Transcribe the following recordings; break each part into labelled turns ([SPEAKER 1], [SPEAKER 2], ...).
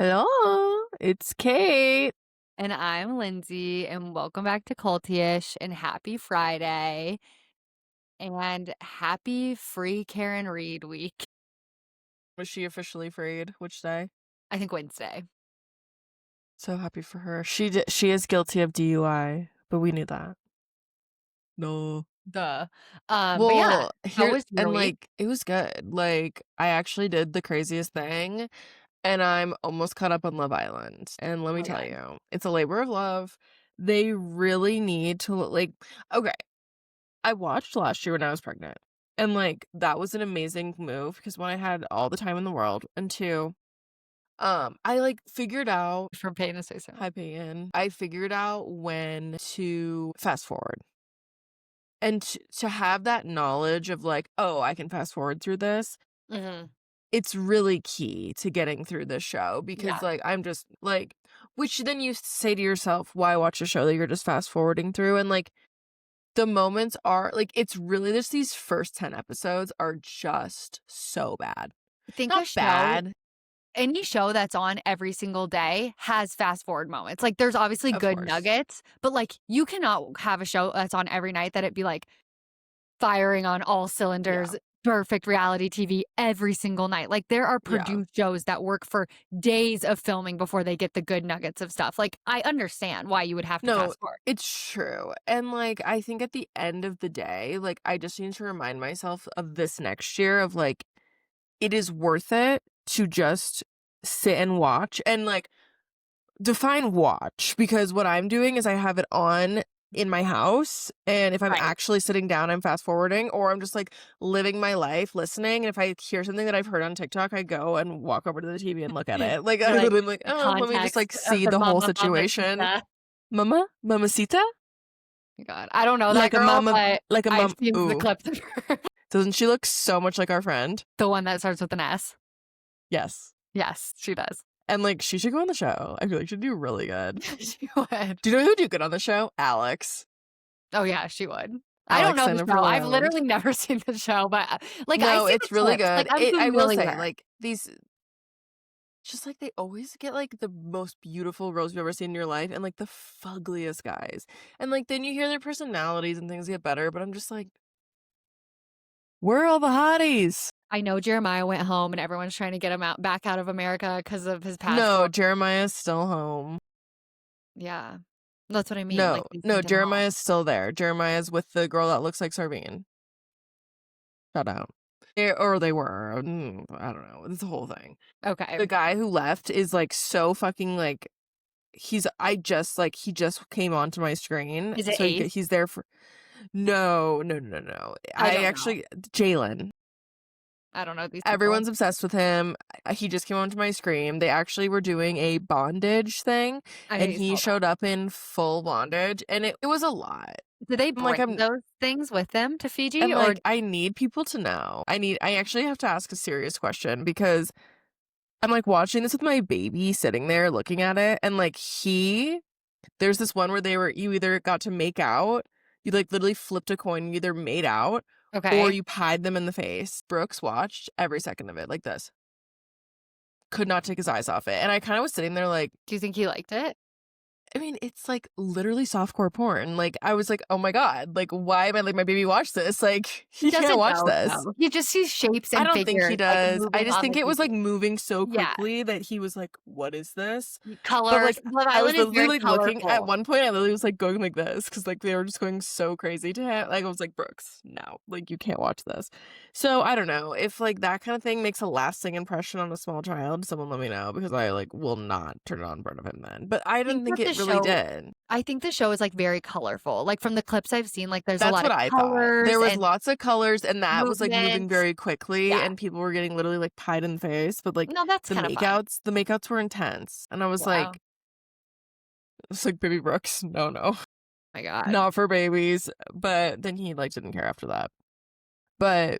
[SPEAKER 1] Hello, it's Kate.
[SPEAKER 2] And I'm Lindsay, and welcome back to Cultyish, and happy Friday, and happy Free Karen Reed week.
[SPEAKER 1] Was she officially freed? Which day?
[SPEAKER 2] I think Wednesday.
[SPEAKER 1] So happy for her. She is guilty of DUI, but we knew that. No.
[SPEAKER 2] Duh. But yeah,
[SPEAKER 1] Well,
[SPEAKER 2] how
[SPEAKER 1] here
[SPEAKER 2] was your
[SPEAKER 1] and
[SPEAKER 2] week?
[SPEAKER 1] it was good. I actually did the craziest thing, and I'm almost caught up on Love Island. And let
[SPEAKER 2] Oh
[SPEAKER 1] me
[SPEAKER 2] my
[SPEAKER 1] tell
[SPEAKER 2] God.
[SPEAKER 1] you, it's a labor of love. They really need to okay, I watched last year when I was pregnant. And that was an amazing move because one, I had all the time in the world, and two, I figured out.
[SPEAKER 2] For Payne to say so.
[SPEAKER 1] Hi, Peyton. I figured out when to fast forward. And to have that knowledge of oh, I can fast forward through this,
[SPEAKER 2] Mm-hmm.
[SPEAKER 1] it's really key to getting through this show because
[SPEAKER 2] Yeah.
[SPEAKER 1] I'm just which then you say to yourself, why watch a show that you're just fast forwarding through? And the moments are it's really just these first 10 episodes are just so bad.
[SPEAKER 2] I think
[SPEAKER 1] Not
[SPEAKER 2] a show,
[SPEAKER 1] bad,
[SPEAKER 2] any show that's on every single day has fast forward moments. Like, there's obviously
[SPEAKER 1] of
[SPEAKER 2] good
[SPEAKER 1] course.
[SPEAKER 2] nuggets, but you cannot have a show that's on every night that it be firing on all
[SPEAKER 1] Yeah.
[SPEAKER 2] cylinders, perfect reality TV every single night. Like, there are
[SPEAKER 1] Yeah.
[SPEAKER 2] produced shows that work for days of filming before they get the good nuggets of stuff. Like, I understand why you would have to
[SPEAKER 1] No,
[SPEAKER 2] fast forward.
[SPEAKER 1] it's true. And I think at the end of the day, I just need to remind myself of this next year of it is worth it to just sit and watch and define watch, because what I'm doing is I have it on in my house, and if I'm
[SPEAKER 2] Right.
[SPEAKER 1] actually sitting down, I'm fast forwarding, or I'm just living my life listening. And if I hear something that I've heard on TikTok, I go and walk over to the TV and look at it.
[SPEAKER 2] You're
[SPEAKER 1] I'm
[SPEAKER 2] like,
[SPEAKER 1] like,
[SPEAKER 2] the
[SPEAKER 1] oh, let me just
[SPEAKER 2] context of
[SPEAKER 1] see
[SPEAKER 2] the
[SPEAKER 1] the whole
[SPEAKER 2] mama
[SPEAKER 1] situation.
[SPEAKER 2] mamacita.
[SPEAKER 1] Mamacita?
[SPEAKER 2] God, I don't know that
[SPEAKER 1] Like a
[SPEAKER 2] girl,
[SPEAKER 1] mama,
[SPEAKER 2] but
[SPEAKER 1] like a
[SPEAKER 2] I've
[SPEAKER 1] mom.
[SPEAKER 2] seen the
[SPEAKER 1] Ooh,
[SPEAKER 2] clips of her.
[SPEAKER 1] doesn't she look so much like our friend?
[SPEAKER 2] The one that starts with an S.
[SPEAKER 1] Yes.
[SPEAKER 2] Yes, she does.
[SPEAKER 1] And she should go on the show. I feel like she'd do really good.
[SPEAKER 2] She would.
[SPEAKER 1] Do you know who'd do good on the show? Alex.
[SPEAKER 2] Oh, yeah, she would. I don't know the
[SPEAKER 1] Alexander
[SPEAKER 2] show. I've
[SPEAKER 1] Verland.
[SPEAKER 2] literally never seen the show, but, I
[SPEAKER 1] No,
[SPEAKER 2] see the
[SPEAKER 1] it's really
[SPEAKER 2] clips.
[SPEAKER 1] good.
[SPEAKER 2] I'm
[SPEAKER 1] I will say,
[SPEAKER 2] familiar.
[SPEAKER 1] these, just they always get the most beautiful girls you've ever seen in your life, and the fuggliest guys. And then you hear their personalities and things get better, but I'm just where are all the hotties?
[SPEAKER 2] I know Jeremiah went home and everyone's trying to get him back out of America because of his
[SPEAKER 1] No,
[SPEAKER 2] passport.
[SPEAKER 1] Jeremiah's still home.
[SPEAKER 2] Yeah. That's what I mean.
[SPEAKER 1] No,
[SPEAKER 2] They
[SPEAKER 1] no,
[SPEAKER 2] sent him home.
[SPEAKER 1] Jeremiah's still there. Jeremiah's with the girl that looks like Sarvine. Shout out. They were. I don't know. It's a whole thing.
[SPEAKER 2] Okay.
[SPEAKER 1] The guy who left is so fucking he just came onto my screen.
[SPEAKER 2] Is it
[SPEAKER 1] So
[SPEAKER 2] Ace?
[SPEAKER 1] he's there for. No, no, no, no, no.
[SPEAKER 2] I
[SPEAKER 1] I
[SPEAKER 2] don't know.
[SPEAKER 1] actually Jalen.
[SPEAKER 2] I don't know these people.
[SPEAKER 1] Everyone's obsessed with him. He just came onto my screen. They actually were doing a bondage thing, and
[SPEAKER 2] I
[SPEAKER 1] he
[SPEAKER 2] saw
[SPEAKER 1] showed
[SPEAKER 2] that.
[SPEAKER 1] up in full bondage, and it was a lot.
[SPEAKER 2] Did they
[SPEAKER 1] I'm
[SPEAKER 2] bring those things with them to Fiji,
[SPEAKER 1] and
[SPEAKER 2] or
[SPEAKER 1] I need people to know. I actually have to ask a serious question, because I'm watching this with my baby sitting there looking at it, and there's this one where you either got to make out, you literally flipped a coin, you either made out or
[SPEAKER 2] okay?
[SPEAKER 1] you pied them in the face. Brooks watched every second of it like this. Could not take his eyes off it. And I kind of was sitting there
[SPEAKER 2] Do you think he liked it?
[SPEAKER 1] I mean, it's literally softcore porn. I was oh my God, why am I my baby watch this? He can't
[SPEAKER 2] Doesn't
[SPEAKER 1] watch
[SPEAKER 2] know,
[SPEAKER 1] this.
[SPEAKER 2] though. He just sees shapes
[SPEAKER 1] I
[SPEAKER 2] and
[SPEAKER 1] don't think he
[SPEAKER 2] figures,
[SPEAKER 1] does. I
[SPEAKER 2] moving
[SPEAKER 1] just
[SPEAKER 2] on
[SPEAKER 1] think
[SPEAKER 2] the
[SPEAKER 1] it was
[SPEAKER 2] TV.
[SPEAKER 1] moving so
[SPEAKER 2] Yeah.
[SPEAKER 1] quickly that he was what is this? But
[SPEAKER 2] Colors. Love
[SPEAKER 1] I was
[SPEAKER 2] Island is very
[SPEAKER 1] literally looking at
[SPEAKER 2] colorful.
[SPEAKER 1] one point. I literally was going like this because they were just going so crazy to him. I was Brooks, no, you can't watch this. So I don't know if that kind of thing makes a lasting impression on a small child. Someone let me know, because I will not turn it on in front of him then. But I didn't think
[SPEAKER 2] that
[SPEAKER 1] it really did.
[SPEAKER 2] I think the show is very colorful. From the clips I've seen, there's a
[SPEAKER 1] That's
[SPEAKER 2] lot
[SPEAKER 1] what
[SPEAKER 2] of
[SPEAKER 1] I thought.
[SPEAKER 2] colors
[SPEAKER 1] There was
[SPEAKER 2] and
[SPEAKER 1] lots of colors, and that was moving
[SPEAKER 2] movement.
[SPEAKER 1] very quickly,
[SPEAKER 2] Yeah.
[SPEAKER 1] and people were getting literally pied in the face. But
[SPEAKER 2] No, that's kind of fun.
[SPEAKER 1] the makeouts were intense, and I was
[SPEAKER 2] Yeah.
[SPEAKER 1] it's baby Brooks, no,
[SPEAKER 2] My God.
[SPEAKER 1] not for babies. But then he didn't care after that. But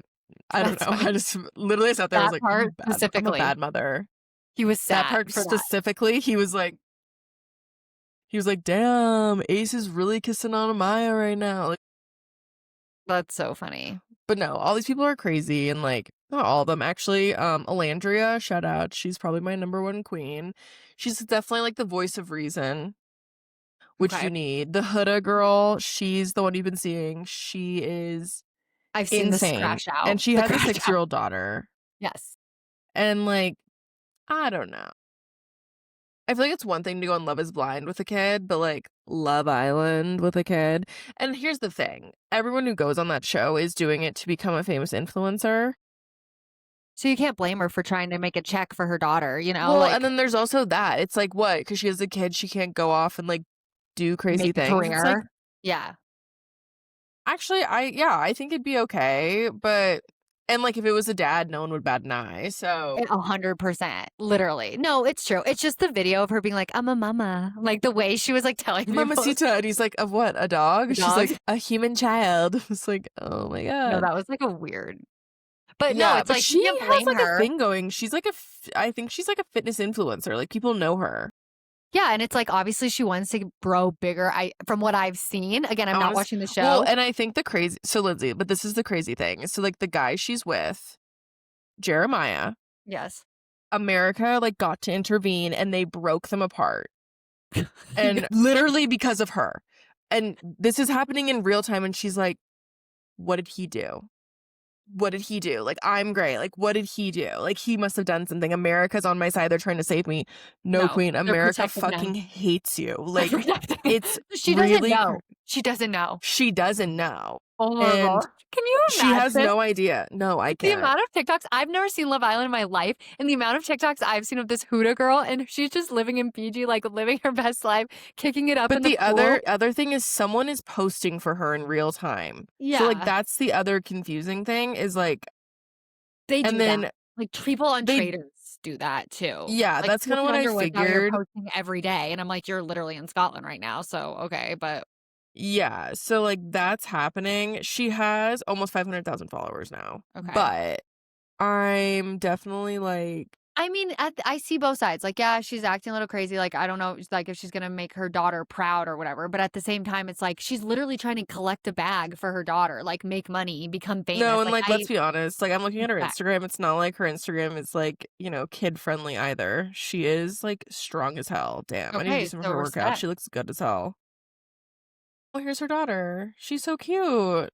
[SPEAKER 1] I don't
[SPEAKER 2] That's
[SPEAKER 1] know.
[SPEAKER 2] funny.
[SPEAKER 1] I just literally sat there. I was
[SPEAKER 2] That part
[SPEAKER 1] I'm a
[SPEAKER 2] specifically.
[SPEAKER 1] bad mother.
[SPEAKER 2] He was
[SPEAKER 1] That
[SPEAKER 2] sad
[SPEAKER 1] part
[SPEAKER 2] for that.
[SPEAKER 1] specifically, he was damn, Ace is really kissing on Amaya right now.
[SPEAKER 2] That's so funny.
[SPEAKER 1] But no, all these people are crazy and, like not all of them, actually. Alandria, shout out, she's probably my number 1 queen. She's definitely, like, the voice of reason, which
[SPEAKER 2] Okay.
[SPEAKER 1] you need. The Huda girl, she's the one you've been seeing. She is
[SPEAKER 2] I've seen this
[SPEAKER 1] insane,
[SPEAKER 2] crash
[SPEAKER 1] and
[SPEAKER 2] out.
[SPEAKER 1] she
[SPEAKER 2] The
[SPEAKER 1] has a
[SPEAKER 2] crash out.
[SPEAKER 1] six-year-old daughter,
[SPEAKER 2] Yes.
[SPEAKER 1] and, like, I don't know. I feel like it's one thing to go on Love Is Blind with a kid, but, like, Love Island with a kid, and here's the thing, everyone who goes on that show is doing it to become a famous influencer.
[SPEAKER 2] So you can't blame her for trying to make a check for her daughter, you know,
[SPEAKER 1] Well, and
[SPEAKER 2] like,
[SPEAKER 1] then there's also that, it's like, what? Because she has a kid, she can't go off and, like, do crazy
[SPEAKER 2] make a
[SPEAKER 1] things? It's like,
[SPEAKER 2] career. Yeah.
[SPEAKER 1] actually, I think it'd be okay, but and, like, if it was a dad, no one would bat an eye, so
[SPEAKER 2] 100%, literally. No, it's true. It's just the video of her being like, "I'm a mama." Like, the way she was, like, telling people
[SPEAKER 1] Mamacita, and he's like, "Of what? A dog?"
[SPEAKER 2] the
[SPEAKER 1] She's
[SPEAKER 2] dog.
[SPEAKER 1] like, "A human child." It's like, "Oh my
[SPEAKER 2] No,
[SPEAKER 1] god."
[SPEAKER 2] that was, like, a weird but no,
[SPEAKER 1] Yeah,
[SPEAKER 2] it's
[SPEAKER 1] but
[SPEAKER 2] like, you
[SPEAKER 1] she
[SPEAKER 2] can't
[SPEAKER 1] has,
[SPEAKER 2] blame
[SPEAKER 1] like, a
[SPEAKER 2] her.
[SPEAKER 1] thing going. She's like I think she's like a fitness influencer, like, people know her.
[SPEAKER 2] Yeah, and it's like, obviously, she wants to grow bigger, from what I've seen. Again, I'm not
[SPEAKER 1] Honest
[SPEAKER 2] watching the
[SPEAKER 1] Well,
[SPEAKER 2] show.
[SPEAKER 1] and I think Lindsay, but this is the crazy thing. So, like, the guy she's with, Jeremiah,
[SPEAKER 2] Yes.
[SPEAKER 1] America, like, got to intervene, and they broke them apart,
[SPEAKER 2] Yeah.
[SPEAKER 1] and literally because of her. And this is happening in real time, and she's like, "What did he do? What did he do? Like, I'm great. Like, what did he do? Like, he must have done something. America's on my side. They're trying to save me." No,
[SPEAKER 2] No,
[SPEAKER 1] queen.
[SPEAKER 2] they're
[SPEAKER 1] America
[SPEAKER 2] protecting
[SPEAKER 1] fucking
[SPEAKER 2] them.
[SPEAKER 1] hates you.
[SPEAKER 2] They're
[SPEAKER 1] Like,
[SPEAKER 2] protecting them.
[SPEAKER 1] it's
[SPEAKER 2] She doesn't
[SPEAKER 1] really
[SPEAKER 2] know. She doesn't know.
[SPEAKER 1] she doesn't know.
[SPEAKER 2] Horrible.
[SPEAKER 1] And
[SPEAKER 2] Can you
[SPEAKER 1] she has
[SPEAKER 2] imagine?
[SPEAKER 1] no idea. No, I
[SPEAKER 2] The
[SPEAKER 1] can't.
[SPEAKER 2] amount of TikToks I've never seen Love Island in my life, and the amount of TikToks I've seen of this Huda girl, and she's just living in Fiji, like, living her best life, kicking it up in
[SPEAKER 1] But
[SPEAKER 2] the
[SPEAKER 1] the
[SPEAKER 2] pool.
[SPEAKER 1] other thing is someone is posting for her in real time. So, like,
[SPEAKER 2] Yeah,
[SPEAKER 1] that's the other confusing thing is, like
[SPEAKER 2] they
[SPEAKER 1] and
[SPEAKER 2] do that.
[SPEAKER 1] then
[SPEAKER 2] Like, people on
[SPEAKER 1] they
[SPEAKER 2] traders do that too.
[SPEAKER 1] yeah,
[SPEAKER 2] Like,
[SPEAKER 1] that's kinda
[SPEAKER 2] Slippin'
[SPEAKER 1] what I
[SPEAKER 2] Underwood's out here
[SPEAKER 1] figured.
[SPEAKER 2] posting every day, and I'm like, "You're literally in Scotland right now, so okay," but
[SPEAKER 1] Yeah, so, like, that's happening. She has almost 500,000 followers now,
[SPEAKER 2] okay.
[SPEAKER 1] but I'm definitely, like
[SPEAKER 2] I mean, I see both sides. Like, yeah, she's acting a little crazy. Like, I don't know, like if she's gonna make her daughter proud or whatever. But at the same time, it's like she's literally trying to collect a bag for her daughter, like make money, become
[SPEAKER 1] no,
[SPEAKER 2] famous.
[SPEAKER 1] and,
[SPEAKER 2] Like,
[SPEAKER 1] like, let's be honest, like, I'm looking at her
[SPEAKER 2] respect.
[SPEAKER 1] Instagram, it's not like her Instagram is, like, kid-friendly either. She is, like, strong as hell. Damn, I need to do
[SPEAKER 2] Okay,
[SPEAKER 1] some of
[SPEAKER 2] so
[SPEAKER 1] her workouts.
[SPEAKER 2] respect.
[SPEAKER 1] She looks good as hell. Oh, here's her daughter. She's so cute.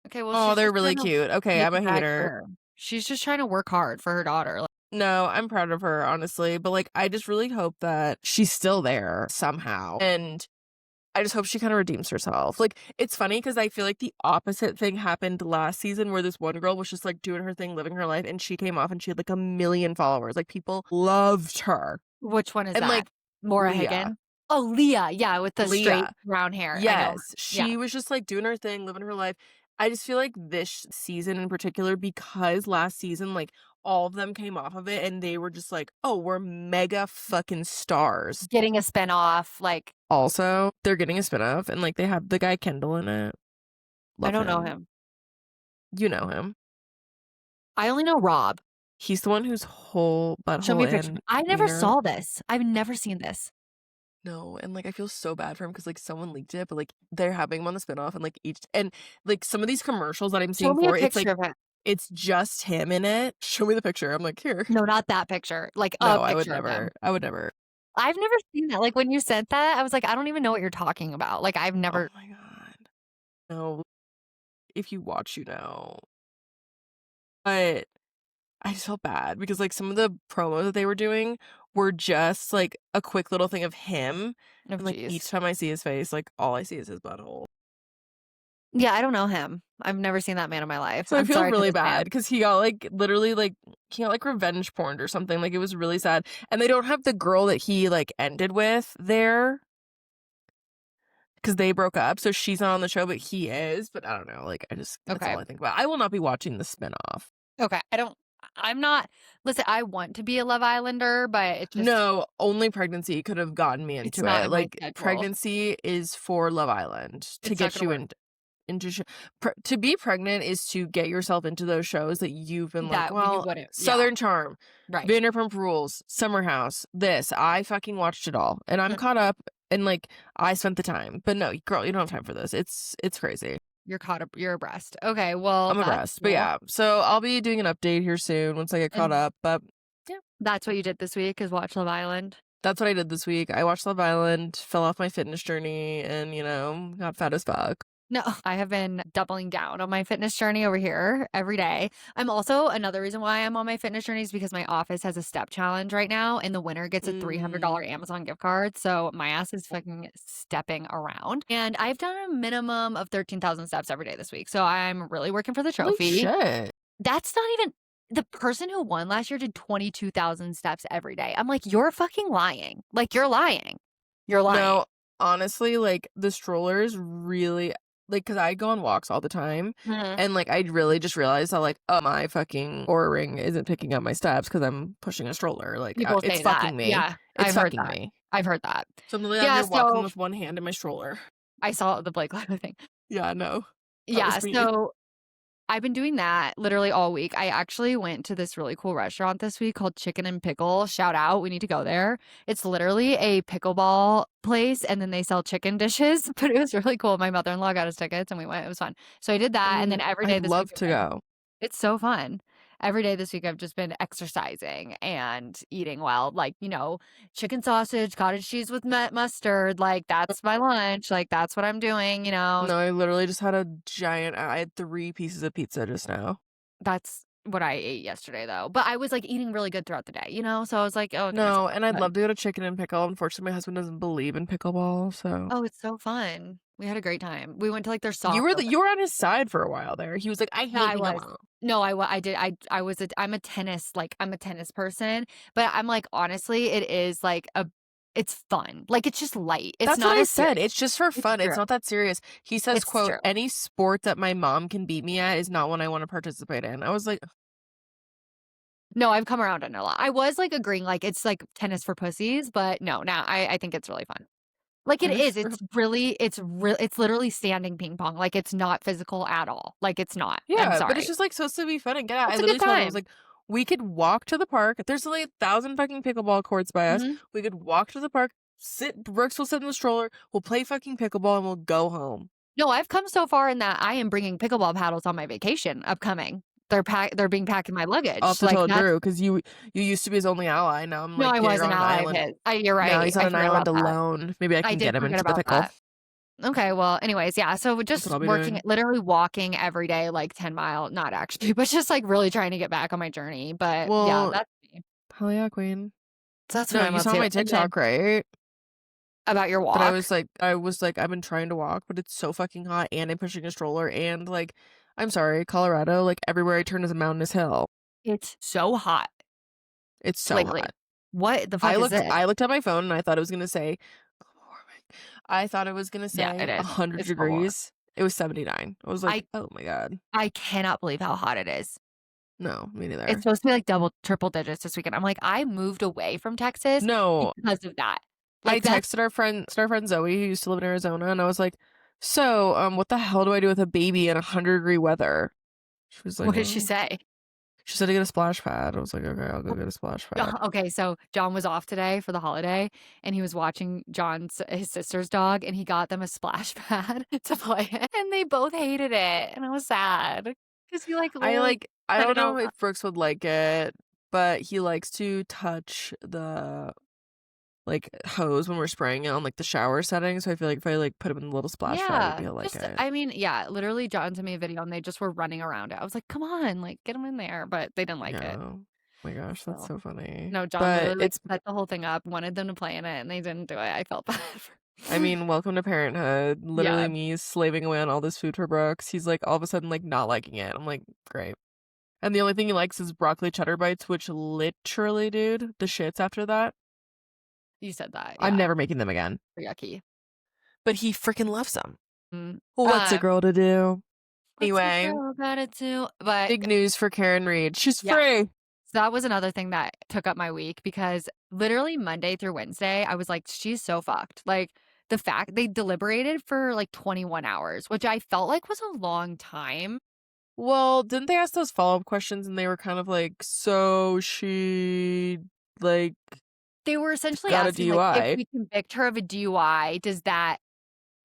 [SPEAKER 2] Okay, well,
[SPEAKER 1] Oh,
[SPEAKER 2] she's
[SPEAKER 1] they're
[SPEAKER 2] just
[SPEAKER 1] really
[SPEAKER 2] trying to
[SPEAKER 1] cute. Okay,
[SPEAKER 2] make
[SPEAKER 1] I'm
[SPEAKER 2] a
[SPEAKER 1] a
[SPEAKER 2] bag for
[SPEAKER 1] hater.
[SPEAKER 2] her. She's just trying to work hard for her daughter. Like,
[SPEAKER 1] No, I'm proud of her, honestly, but, like, I just really hope that she's still there somehow, and I just hope she kinda redeems herself. Like, it's funny because I feel like the opposite thing happened last season where this one girl was just, like, doing her thing, living her life, and she came off and she had, like, 1,000,000 followers. Like, people loved her.
[SPEAKER 2] which one is
[SPEAKER 1] And,
[SPEAKER 2] that?
[SPEAKER 1] like,
[SPEAKER 2] Maura
[SPEAKER 1] Leah.
[SPEAKER 2] Higgin? Oh, Leah. Yeah, with the straight
[SPEAKER 1] Leah.
[SPEAKER 2] brown hair. I know her.
[SPEAKER 1] Yes,
[SPEAKER 2] Yeah.
[SPEAKER 1] she was just, like, doing her thing, living her life. I just feel like this season in particular, because last season, like, all of them came off of it and they were just like, "Oh, we're mega fucking stars."
[SPEAKER 2] Getting a spinoff. Like,
[SPEAKER 1] Also, they're getting a spinoff and, like, they have the guy Kendall in it.
[SPEAKER 2] I
[SPEAKER 1] Love
[SPEAKER 2] don't know
[SPEAKER 1] him.
[SPEAKER 2] him.
[SPEAKER 1] You know him.
[SPEAKER 2] I only know Rob.
[SPEAKER 1] He's the one whose whole
[SPEAKER 2] Show me
[SPEAKER 1] butthole
[SPEAKER 2] a picture.
[SPEAKER 1] and
[SPEAKER 2] I never
[SPEAKER 1] wiener
[SPEAKER 2] saw this. I've never seen this.
[SPEAKER 1] no, and, like, I feel so bad for him because like, someone leaked it, but, like, they're having him on the spinoff and, like, like, some of these commercials that I'm
[SPEAKER 2] Show
[SPEAKER 1] seeing
[SPEAKER 2] me a
[SPEAKER 1] for it, it's, like,
[SPEAKER 2] picture of him.
[SPEAKER 1] it's just him in it. Show me the picture. I'm like, "Here."
[SPEAKER 2] No, not that picture. Like, a
[SPEAKER 1] No, I would
[SPEAKER 2] picture of
[SPEAKER 1] never.
[SPEAKER 2] him.
[SPEAKER 1] I would never.
[SPEAKER 2] I've never seen that. Like, when you sent that, I was like, "I don't even know what you're talking about." Like, I've
[SPEAKER 1] Oh
[SPEAKER 2] never
[SPEAKER 1] my god. No, if you watch, you know. But I just felt bad because, like, some of the promos that they were doing were just, like, a quick little thing of him,
[SPEAKER 2] oh,
[SPEAKER 1] and, like,
[SPEAKER 2] jeez.
[SPEAKER 1] each time I see his face, like, all I see is his butthole.
[SPEAKER 2] Yeah, I don't know him. I've never seen that man in my life.
[SPEAKER 1] So I
[SPEAKER 2] I'm
[SPEAKER 1] feel
[SPEAKER 2] sorry to
[SPEAKER 1] really
[SPEAKER 2] this
[SPEAKER 1] bad
[SPEAKER 2] man.
[SPEAKER 1] because he got, like, literally, like he got, like, revenge porned or something, like, it was really sad, and they don't have the girl that he, like, ended with there because they broke up, so she's not on the show, but he is, but I don't know, like, I just that's
[SPEAKER 2] Okay.
[SPEAKER 1] all I think about. I will not be watching the spinoff.
[SPEAKER 2] Okay. I'm not listen, I want to be a Love Islander, but it just
[SPEAKER 1] No, only pregnancy could have gotten me
[SPEAKER 2] it's
[SPEAKER 1] into
[SPEAKER 2] not
[SPEAKER 1] it,
[SPEAKER 2] in my
[SPEAKER 1] like,
[SPEAKER 2] schedule.
[SPEAKER 1] pregnancy is for Love Island to
[SPEAKER 2] It's not
[SPEAKER 1] get
[SPEAKER 2] gonna
[SPEAKER 1] you
[SPEAKER 2] work.
[SPEAKER 1] into to be pregnant is to get yourself into those shows that you've been like,
[SPEAKER 2] That you
[SPEAKER 1] "Well,
[SPEAKER 2] wouldn't. Yeah.
[SPEAKER 1] Southern Charm,
[SPEAKER 2] Right.
[SPEAKER 1] Vanderpump Rules, Summer House, this." I fucking watched it all, and I'm caught up, and, like, I spent the time. But no, girl, you don't have time for this. It's crazy.
[SPEAKER 2] You're caught up. You're abreast. Okay, well,
[SPEAKER 1] I'm
[SPEAKER 2] that's
[SPEAKER 1] abreast. But
[SPEAKER 2] cool.
[SPEAKER 1] yeah, so I'll be doing an update here soon once I get caught
[SPEAKER 2] And
[SPEAKER 1] up. But yeah,
[SPEAKER 2] that's what you did this week is watch Love Island?
[SPEAKER 1] that's what I did this week. I watched Love Island, fell off my fitness journey, and got fat as fuck.
[SPEAKER 2] No, I have been doubling down on my fitness journey over here every day. I'm also another reason why I'm on my fitness journey is because my office has a step challenge right now, and the winner gets a $300
[SPEAKER 1] Mm.
[SPEAKER 2] Amazon gift card. So my ass is fucking stepping around. And I've done a minimum of 13,000 steps every day this week. So I'm really working for the
[SPEAKER 1] Holy
[SPEAKER 2] trophy.
[SPEAKER 1] shit.
[SPEAKER 2] That's not even the person who won last year did 22,000 steps every day. I'm like, you're fucking lying. Like, you're lying. You're lying.
[SPEAKER 1] No, honestly, like the strollers really like because I go on walks all the time,
[SPEAKER 2] Mhm.
[SPEAKER 1] and like I really just realized that like oh my fucking Aura ring isn't picking up my steps because I'm pushing a stroller. Like
[SPEAKER 2] People
[SPEAKER 1] it's
[SPEAKER 2] say that.
[SPEAKER 1] fucking me.
[SPEAKER 2] Yeah,
[SPEAKER 1] It's
[SPEAKER 2] I've heard
[SPEAKER 1] fucking
[SPEAKER 2] that.
[SPEAKER 1] me.
[SPEAKER 2] I've heard that.
[SPEAKER 1] So I'm literally out
[SPEAKER 2] Yeah,
[SPEAKER 1] here walking
[SPEAKER 2] so
[SPEAKER 1] with one hand in my stroller.
[SPEAKER 2] I saw the Blake Lively thing.
[SPEAKER 1] Yeah, no, that
[SPEAKER 2] Yeah,
[SPEAKER 1] was me.
[SPEAKER 2] so I've been doing that literally all week. I actually went to this really cool restaurant this week called Chicken and Pickle. Shout out, we need to go there. It's literally a pickleball place and then they sell chicken dishes, but it was really cool. My mother-in-law got us tickets and we went. It was fun. So I did
[SPEAKER 1] I
[SPEAKER 2] that and then
[SPEAKER 1] mean,
[SPEAKER 2] every day
[SPEAKER 1] I'd
[SPEAKER 2] this week
[SPEAKER 1] love
[SPEAKER 2] I've
[SPEAKER 1] to
[SPEAKER 2] been
[SPEAKER 1] go.
[SPEAKER 2] it's so fun. Every day this week I've just been exercising and eating well, like, chicken sausage, cottage cheese with mustard, like that's my lunch, like that's what I'm doing.
[SPEAKER 1] No, I literally just had a giant. I had 3 pieces of pizza just now.
[SPEAKER 2] That's what I ate yesterday, though, but I was, like, eating really good throughout the day. So I was like, "Oh, give myself
[SPEAKER 1] No, and I'd
[SPEAKER 2] good."
[SPEAKER 1] love to go to Chicken and Pickle. Unfortunately, my husband doesn't believe in pickleball, so
[SPEAKER 2] Oh, it's so fun. We had a great time. We went to, like, their
[SPEAKER 1] you were
[SPEAKER 2] soccer.
[SPEAKER 1] the you were on his side for a while there. He was like, "I
[SPEAKER 2] No,
[SPEAKER 1] hate
[SPEAKER 2] I was.
[SPEAKER 1] pickleball."
[SPEAKER 2] No, I did. I was I'm a tennis, like, I'm a tennis person, but I'm like, honestly, it is, like, it's fun. Like, it's just light. It's
[SPEAKER 1] That's what
[SPEAKER 2] not
[SPEAKER 1] I
[SPEAKER 2] as serious.
[SPEAKER 1] said. It's just for
[SPEAKER 2] It's
[SPEAKER 1] fun.
[SPEAKER 2] true.
[SPEAKER 1] It's not that serious. He says,
[SPEAKER 2] It's
[SPEAKER 1] quote,
[SPEAKER 2] true.
[SPEAKER 1] "Any sport that my mom can beat me at is not one I want to participate in." I was like,
[SPEAKER 2] No, I've come around on it a lot. I was, like, agreeing, like, it's, like, tennis for pussies, but no, now I think it's really fun. Like, it
[SPEAKER 1] tennis
[SPEAKER 2] is,
[SPEAKER 1] for
[SPEAKER 2] it's literally standing ping pong, like, it's not physical at all, like, it's not, I'm
[SPEAKER 1] yeah, but it's
[SPEAKER 2] sorry.
[SPEAKER 1] just like supposed to be fun and get out. I
[SPEAKER 2] It's a good
[SPEAKER 1] literally told him I was
[SPEAKER 2] time.
[SPEAKER 1] like, we could walk to the park. There's like 1,000 fucking pickleball courts by us.
[SPEAKER 2] Mhm.
[SPEAKER 1] We could walk to the park. Brooks will sit in the stroller. We'll play fucking pickleball and we'll go home.
[SPEAKER 2] No, I've come so far in that I am bringing pickleball paddles on my vacation upcoming. They're being packed in my
[SPEAKER 1] I'll have
[SPEAKER 2] luggage,
[SPEAKER 1] to
[SPEAKER 2] like,
[SPEAKER 1] tell
[SPEAKER 2] that's
[SPEAKER 1] Drew because you used to be his only ally. Now I'm
[SPEAKER 2] no,
[SPEAKER 1] like,
[SPEAKER 2] I
[SPEAKER 1] yeah,
[SPEAKER 2] was
[SPEAKER 1] you're
[SPEAKER 2] an
[SPEAKER 1] on an
[SPEAKER 2] ally of
[SPEAKER 1] island.
[SPEAKER 2] his. You're
[SPEAKER 1] Now
[SPEAKER 2] right,
[SPEAKER 1] he's on
[SPEAKER 2] I
[SPEAKER 1] an
[SPEAKER 2] forgot
[SPEAKER 1] island
[SPEAKER 2] about that.
[SPEAKER 1] alone. Maybe I
[SPEAKER 2] I
[SPEAKER 1] can
[SPEAKER 2] did
[SPEAKER 1] get him
[SPEAKER 2] forget
[SPEAKER 1] into the
[SPEAKER 2] about
[SPEAKER 1] pickle.
[SPEAKER 2] that. Okay, well, anyways, yeah, so
[SPEAKER 1] That's what
[SPEAKER 2] just
[SPEAKER 1] I'll be
[SPEAKER 2] working
[SPEAKER 1] doing.
[SPEAKER 2] literally walking every day, like 10 mile not actually, but just, like, really trying to get back on my journey, but yeah,
[SPEAKER 1] Well,
[SPEAKER 2] that's me.
[SPEAKER 1] hell yeah, queen.
[SPEAKER 2] So that's what
[SPEAKER 1] No,
[SPEAKER 2] I'm
[SPEAKER 1] you
[SPEAKER 2] up
[SPEAKER 1] saw
[SPEAKER 2] to,
[SPEAKER 1] my
[SPEAKER 2] and then
[SPEAKER 1] TikTok, right?
[SPEAKER 2] about your
[SPEAKER 1] That
[SPEAKER 2] walk?
[SPEAKER 1] I was like, I've been trying to walk, but it's so fucking hot, and I'm pushing a stroller, and like, I'm sorry, Colorado, like everywhere I turn is a mountainous hill.
[SPEAKER 2] It's so hot
[SPEAKER 1] It's so
[SPEAKER 2] lately.
[SPEAKER 1] hot.
[SPEAKER 2] What the fuck is it?
[SPEAKER 1] I looked at my phone and I thought it was gonna say global warming. I thought it was gonna
[SPEAKER 2] Yeah, it
[SPEAKER 1] say
[SPEAKER 2] is.
[SPEAKER 1] 100
[SPEAKER 2] It's global warming.
[SPEAKER 1] degrees. It was 79. I was like,
[SPEAKER 2] I
[SPEAKER 1] oh my god.
[SPEAKER 2] I cannot believe how hot it is.
[SPEAKER 1] No, me
[SPEAKER 2] It's
[SPEAKER 1] neither.
[SPEAKER 2] supposed to be like double, triple digits this weekend. I'm like, I moved away from Texas
[SPEAKER 1] No,
[SPEAKER 2] because of that.
[SPEAKER 1] I
[SPEAKER 2] Like that's
[SPEAKER 1] texted our friend Zoe who used to live in Arizona, and I was like, so, what the hell do I do with a baby in 100-degree weather? She was like,
[SPEAKER 2] what did she
[SPEAKER 1] well,
[SPEAKER 2] say?
[SPEAKER 1] she said to get a splash pad. I was like, okay, I'll go get a splash pad.
[SPEAKER 2] Okay, so John was off today for the holiday and he was watching his sister's dog and he got them a splash pad to play it and they both hated it and I was sad because he like literally
[SPEAKER 1] I
[SPEAKER 2] set
[SPEAKER 1] don't
[SPEAKER 2] it
[SPEAKER 1] know
[SPEAKER 2] all
[SPEAKER 1] if
[SPEAKER 2] up.
[SPEAKER 1] Brooks would like it, but he likes to touch the like hose when we're spraying it on like the shower setting. So I feel like if I like put him in a little splash pad, maybe
[SPEAKER 2] Yeah,
[SPEAKER 1] he'll like
[SPEAKER 2] just
[SPEAKER 1] it.
[SPEAKER 2] I mean, yeah, literally John sent me a video and they just were running around it. I was like, "Come on, like get them in there," but they didn't like
[SPEAKER 1] Yeah.
[SPEAKER 2] it.
[SPEAKER 1] Oh my gosh, that's
[SPEAKER 2] So,
[SPEAKER 1] so funny.
[SPEAKER 2] no, John
[SPEAKER 1] But
[SPEAKER 2] literally like
[SPEAKER 1] it's
[SPEAKER 2] set the whole thing up, wanted them to play in it, and they didn't do it. I felt bad.
[SPEAKER 1] I mean, welcome to parenthood.
[SPEAKER 2] Yeah,
[SPEAKER 1] Literally me slaving away on all this food for Brooks. He's like all of a sudden like not liking it. I'm like, great. And the only thing he likes is broccoli cheddar bites, which literally, dude, the shits after that.
[SPEAKER 2] you said that.
[SPEAKER 1] I'm
[SPEAKER 2] Yeah,
[SPEAKER 1] never making them again.
[SPEAKER 2] yucky.
[SPEAKER 1] But he freaking loves them.
[SPEAKER 2] Mm.
[SPEAKER 1] What's a girl to do?
[SPEAKER 2] What's a
[SPEAKER 1] Anyway,
[SPEAKER 2] girl gotta do? But
[SPEAKER 1] big news for Karen Reed. She's
[SPEAKER 2] yeah,
[SPEAKER 1] free.
[SPEAKER 2] so that was another thing that took up my week because literally Monday through Wednesday, I was like, she's so fucked. Like the fact they deliberated for like 21 hours, which I felt like was a long time.
[SPEAKER 1] Well, didn't they ask those follow-up questions and they were kind of like, so she like
[SPEAKER 2] They were essentially
[SPEAKER 1] got a
[SPEAKER 2] asking like if
[SPEAKER 1] DUI?
[SPEAKER 2] we convict her of a DUI, does that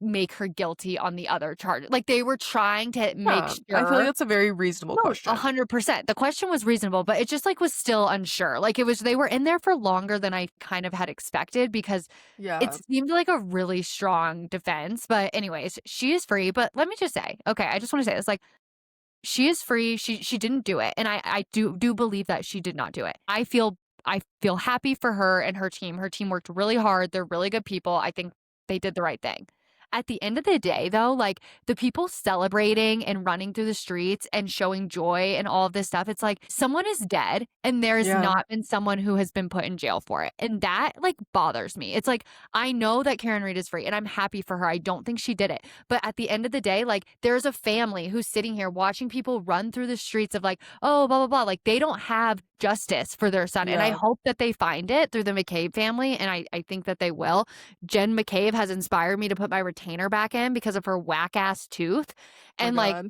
[SPEAKER 2] make her guilty on the other charge. Like, they were trying to make
[SPEAKER 1] Yeah, I feel like
[SPEAKER 2] sure.
[SPEAKER 1] that's a very reasonable
[SPEAKER 2] No,
[SPEAKER 1] question.
[SPEAKER 2] 100%. The question was reasonable, but it just, like, was still unsure. Like, it was they were in there for longer than I kind of had expected because it
[SPEAKER 1] Yeah,
[SPEAKER 2] seemed like a really strong defense. But anyways, she is free. But let me just say, okay, I just want to say this, like, she is free. She didn't do it, and I do believe that she did not do it. I feel happy for her and her team. Her team worked really hard. They're really good people. I think they did the right thing. At the end of the day, though, like, the people celebrating and running through the streets and showing joy and all of this stuff, it's like someone is dead and there has
[SPEAKER 1] yeah,
[SPEAKER 2] not been someone who has been put in jail for it. And that, like, bothers me. It's like, I know that Karen Reed is free and I'm happy for her. I don't think she did it. But at the end of the day, like, there's a family who's sitting here watching people run through the streets of, like, oh, blah, blah, blah. Like, they don't have justice for their son. And I
[SPEAKER 1] yeah.
[SPEAKER 2] hope that they find it through the McCabe family. And I think that they will. Jen McCabe has inspired me to put my retainer back in because of her whack ass tooth.
[SPEAKER 1] Oh my
[SPEAKER 2] And, like,
[SPEAKER 1] God.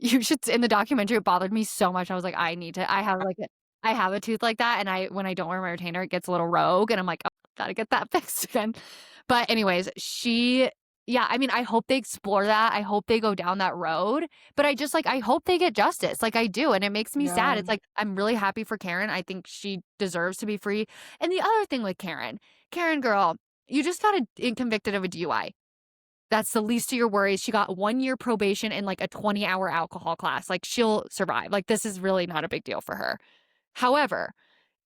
[SPEAKER 2] you should, in the documentary, it bothered me so much. I was like, I have like I have a tooth like that. And when I don't wear my retainer, it gets a little rogue. And I'm like, oh, gotta get that fixed again. But anyways, yeah, I mean, I hope they explore that. I hope they go down that road. But I just, like, I hope they get justice. Like, I do. And it makes me sad.
[SPEAKER 1] Yeah.
[SPEAKER 2] It's like, I'm really happy for Karen. I think she deserves to be free. And the other thing with Karen girl, you just got convicted of a DUI. That's the least of your worries. She got 1 year probation and, like, a 20-hour alcohol class. Like, she'll survive. Like, this is really not a big deal for her. However,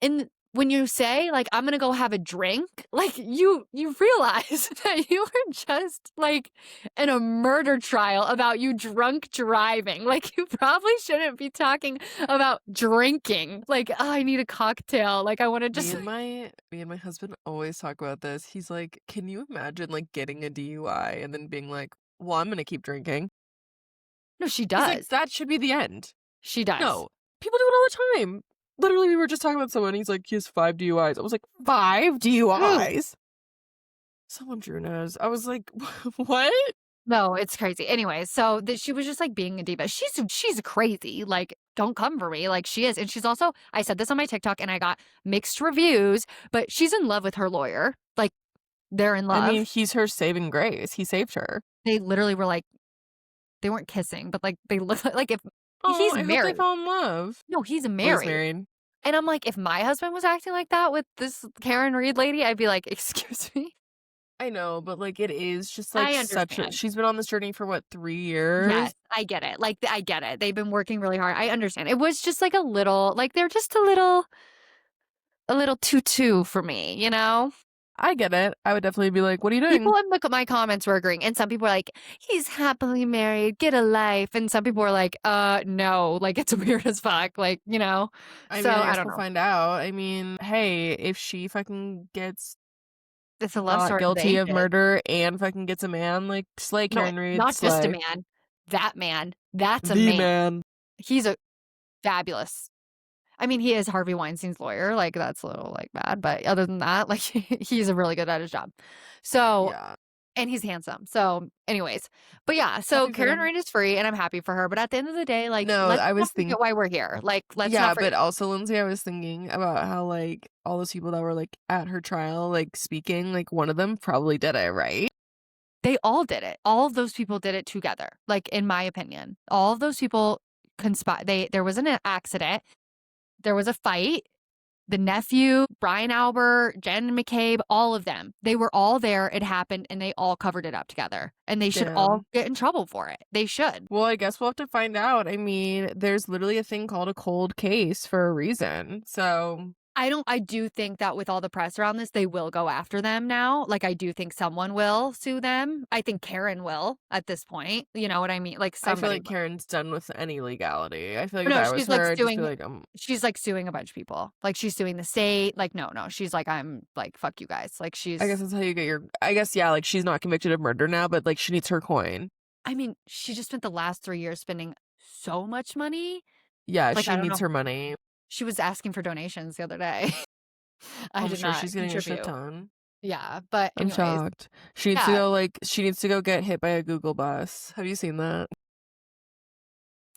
[SPEAKER 2] and when you say, like, "I'm gonna go have a drink," like, you realize that you were just, like, in a murder trial about you drunk driving. Like, you probably shouldn't be talking about drinking. Like, "Oh, I need a cocktail." Like, I wanna
[SPEAKER 1] Me
[SPEAKER 2] just
[SPEAKER 1] and my husband always talk about this. He's like, "Can you imagine like getting a DUI and then being like, well, I'm gonna keep drinking."
[SPEAKER 2] No, she
[SPEAKER 1] He's like,
[SPEAKER 2] does.
[SPEAKER 1] "That should be the end."
[SPEAKER 2] She does.
[SPEAKER 1] No, people do it all the time. Literally, we were just talking about someone. He's like, he has 5 DUIs. I was like, 5 DUIs? Someone Drew knows. I was like, what?
[SPEAKER 2] No, it's crazy. Anyways, so she was just, like, being a diva. She's crazy. Like, don't come for me. Like, she is. And she's also, I said this on my TikTok and I got mixed reviews, but she's in love with her lawyer. Like, they're in
[SPEAKER 1] I mean,
[SPEAKER 2] love.
[SPEAKER 1] he's her saving grace. He saved her.
[SPEAKER 2] They literally were like, they weren't kissing, but, like, they look like if
[SPEAKER 1] Oh,
[SPEAKER 2] he's
[SPEAKER 1] I hope they
[SPEAKER 2] married.
[SPEAKER 1] fall in love.
[SPEAKER 2] No, he's
[SPEAKER 1] Oh, he's
[SPEAKER 2] married.
[SPEAKER 1] married.
[SPEAKER 2] And I'm like, if my husband was acting like that with this Karen Reed lady, I'd be like, excuse me.
[SPEAKER 1] I know, but like it is just like
[SPEAKER 2] I
[SPEAKER 1] such a.
[SPEAKER 2] understand.
[SPEAKER 1] She's been on this journey for what, 3 years?
[SPEAKER 2] Yes, I get it. Like, I get it. They've been working really hard. I understand. It was just like a little, like, they're just a little too for me, you know?
[SPEAKER 1] I get it. I would definitely be like, "What are you doing?"
[SPEAKER 2] People in my comments were agreeing, and some people were like, "He's happily married, get a life," and some people were like, no, like, it's weird as fuck, like, you know?
[SPEAKER 1] I
[SPEAKER 2] So,
[SPEAKER 1] mean, I
[SPEAKER 2] I
[SPEAKER 1] guess
[SPEAKER 2] don't
[SPEAKER 1] we'll
[SPEAKER 2] know.
[SPEAKER 1] find out. I mean, hey, if she fucking gets
[SPEAKER 2] It's a love
[SPEAKER 1] not
[SPEAKER 2] story
[SPEAKER 1] guilty
[SPEAKER 2] they
[SPEAKER 1] of
[SPEAKER 2] did.
[SPEAKER 1] murder and fucking gets a man, like slay
[SPEAKER 2] No,
[SPEAKER 1] Karen Reed,
[SPEAKER 2] not just a
[SPEAKER 1] slay.
[SPEAKER 2] man, that man. That's a
[SPEAKER 1] The
[SPEAKER 2] man.
[SPEAKER 1] man.
[SPEAKER 2] He's a fabulous. I mean, he is Harvey Weinstein's lawyer, like, that's a little, like, bad, but other than that, like, he's really good at his job. So,
[SPEAKER 1] Yeah.
[SPEAKER 2] and he's handsome. So, anyways, but yeah, so
[SPEAKER 1] Happy for
[SPEAKER 2] Karen
[SPEAKER 1] them.
[SPEAKER 2] Reed is free and I'm happy for her. But at the end of the day, like,
[SPEAKER 1] No,
[SPEAKER 2] let's
[SPEAKER 1] I
[SPEAKER 2] not
[SPEAKER 1] was thinking.
[SPEAKER 2] forget why we're here. Like, let's
[SPEAKER 1] Yeah,
[SPEAKER 2] not forget.
[SPEAKER 1] but also, Lindsay, I was thinking about how, like, all those people that were, like, at her trial, like, speaking, like, one of them probably did it, right?
[SPEAKER 2] They all did it. All of those people did it together. Like, in my opinion, all of those people conspired. There was an accident. There was a fight. The nephew, Brian Albert, Jen McCabe, all of them. They were all there. It happened and they all covered it up together. And they should all
[SPEAKER 1] Damn.
[SPEAKER 2] get in trouble for it. They should.
[SPEAKER 1] Well, I guess we'll have to find out. I mean, there's literally a thing called a cold case for a reason. So,
[SPEAKER 2] I do think that with all the press around this, they will go after them now. Like, I do think someone will sue them. I think Karen will at this point. You know what I mean? Like,
[SPEAKER 1] I feel
[SPEAKER 2] somebody
[SPEAKER 1] like
[SPEAKER 2] will.
[SPEAKER 1] Karen's done with any legality. I feel like if
[SPEAKER 2] No,
[SPEAKER 1] I was
[SPEAKER 2] she's like
[SPEAKER 1] her, I'd just be
[SPEAKER 2] suing.
[SPEAKER 1] like,
[SPEAKER 2] She's like suing a bunch of people. Like, she's suing the state. Like, no. She's like, I'm like, fuck you guys. Like,
[SPEAKER 1] I guess that's how you get your, I guess, yeah, like, she's not convicted of murder now, but, like, she needs her coin.
[SPEAKER 2] I mean, she just spent the last 3 years spending so much money.
[SPEAKER 1] Yeah,
[SPEAKER 2] Like,
[SPEAKER 1] she
[SPEAKER 2] I don't
[SPEAKER 1] needs
[SPEAKER 2] know.
[SPEAKER 1] her money.
[SPEAKER 2] She was asking for donations the other day. I
[SPEAKER 1] I'm
[SPEAKER 2] did
[SPEAKER 1] sure
[SPEAKER 2] not
[SPEAKER 1] she's getting a shit
[SPEAKER 2] contribute.
[SPEAKER 1] ton.
[SPEAKER 2] Yeah, but
[SPEAKER 1] I'm
[SPEAKER 2] anyways,
[SPEAKER 1] shocked. She needs to
[SPEAKER 2] yeah.
[SPEAKER 1] go, like, she needs to go get hit by a Google bus. Have you seen that?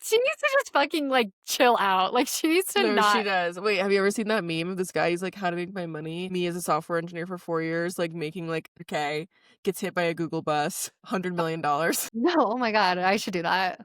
[SPEAKER 2] She needs to just fucking, like, chill out. Like, she needs to
[SPEAKER 1] No, she
[SPEAKER 2] not.
[SPEAKER 1] does. Wait, have you ever seen that meme of this guy? He's like, "How to make my money?" Me as a software engineer for 4 years, like making like okay, gets hit by a Google bus, $100 million.
[SPEAKER 2] No, oh my god, I should do that.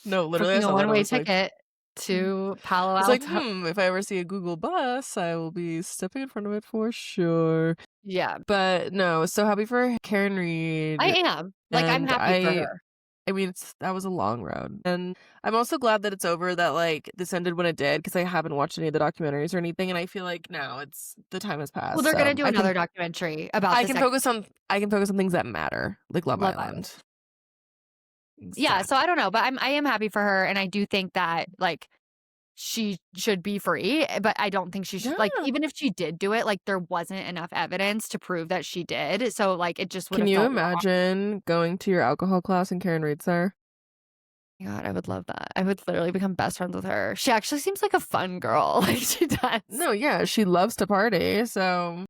[SPEAKER 1] No, literally, I
[SPEAKER 2] Booking a
[SPEAKER 1] saw that. I
[SPEAKER 2] one-way
[SPEAKER 1] was like,
[SPEAKER 2] ticket
[SPEAKER 1] hmm.
[SPEAKER 2] to Palo
[SPEAKER 1] I was like,
[SPEAKER 2] Alto.
[SPEAKER 1] if I ever see a Google bus, I will be stepping in front of it for sure.
[SPEAKER 2] Yeah,
[SPEAKER 1] But no, so happy for Karen
[SPEAKER 2] I
[SPEAKER 1] Reed,
[SPEAKER 2] am. Like, I'm
[SPEAKER 1] and
[SPEAKER 2] happy for
[SPEAKER 1] I
[SPEAKER 2] her.
[SPEAKER 1] I mean, that was a long road, and I'm also glad that it's over, that, like, this ended when it did, because I haven't watched any of the documentaries or anything, and I feel like now the time has
[SPEAKER 2] Well,
[SPEAKER 1] passed,
[SPEAKER 2] they're gonna
[SPEAKER 1] so
[SPEAKER 2] do another documentary about this
[SPEAKER 1] I can focus on things that matter, like Love
[SPEAKER 2] Love Island.
[SPEAKER 1] Island.
[SPEAKER 2] Yeah, so
[SPEAKER 1] Exactly.
[SPEAKER 2] I don't know, but I am happy for her, and I do think that, like, she should be free, but I don't think she should, like,
[SPEAKER 1] Yeah.
[SPEAKER 2] even if she did do it, like, there wasn't enough evidence to prove that she did, so, like, it just would
[SPEAKER 1] Can
[SPEAKER 2] have
[SPEAKER 1] you
[SPEAKER 2] felt wrong.
[SPEAKER 1] imagine going to your alcohol class and Karen Reed's there?
[SPEAKER 2] God, I would love that. I would literally become best friends with her. She actually seems like a fun girl, like, she does.
[SPEAKER 1] No, yeah, she loves to party, so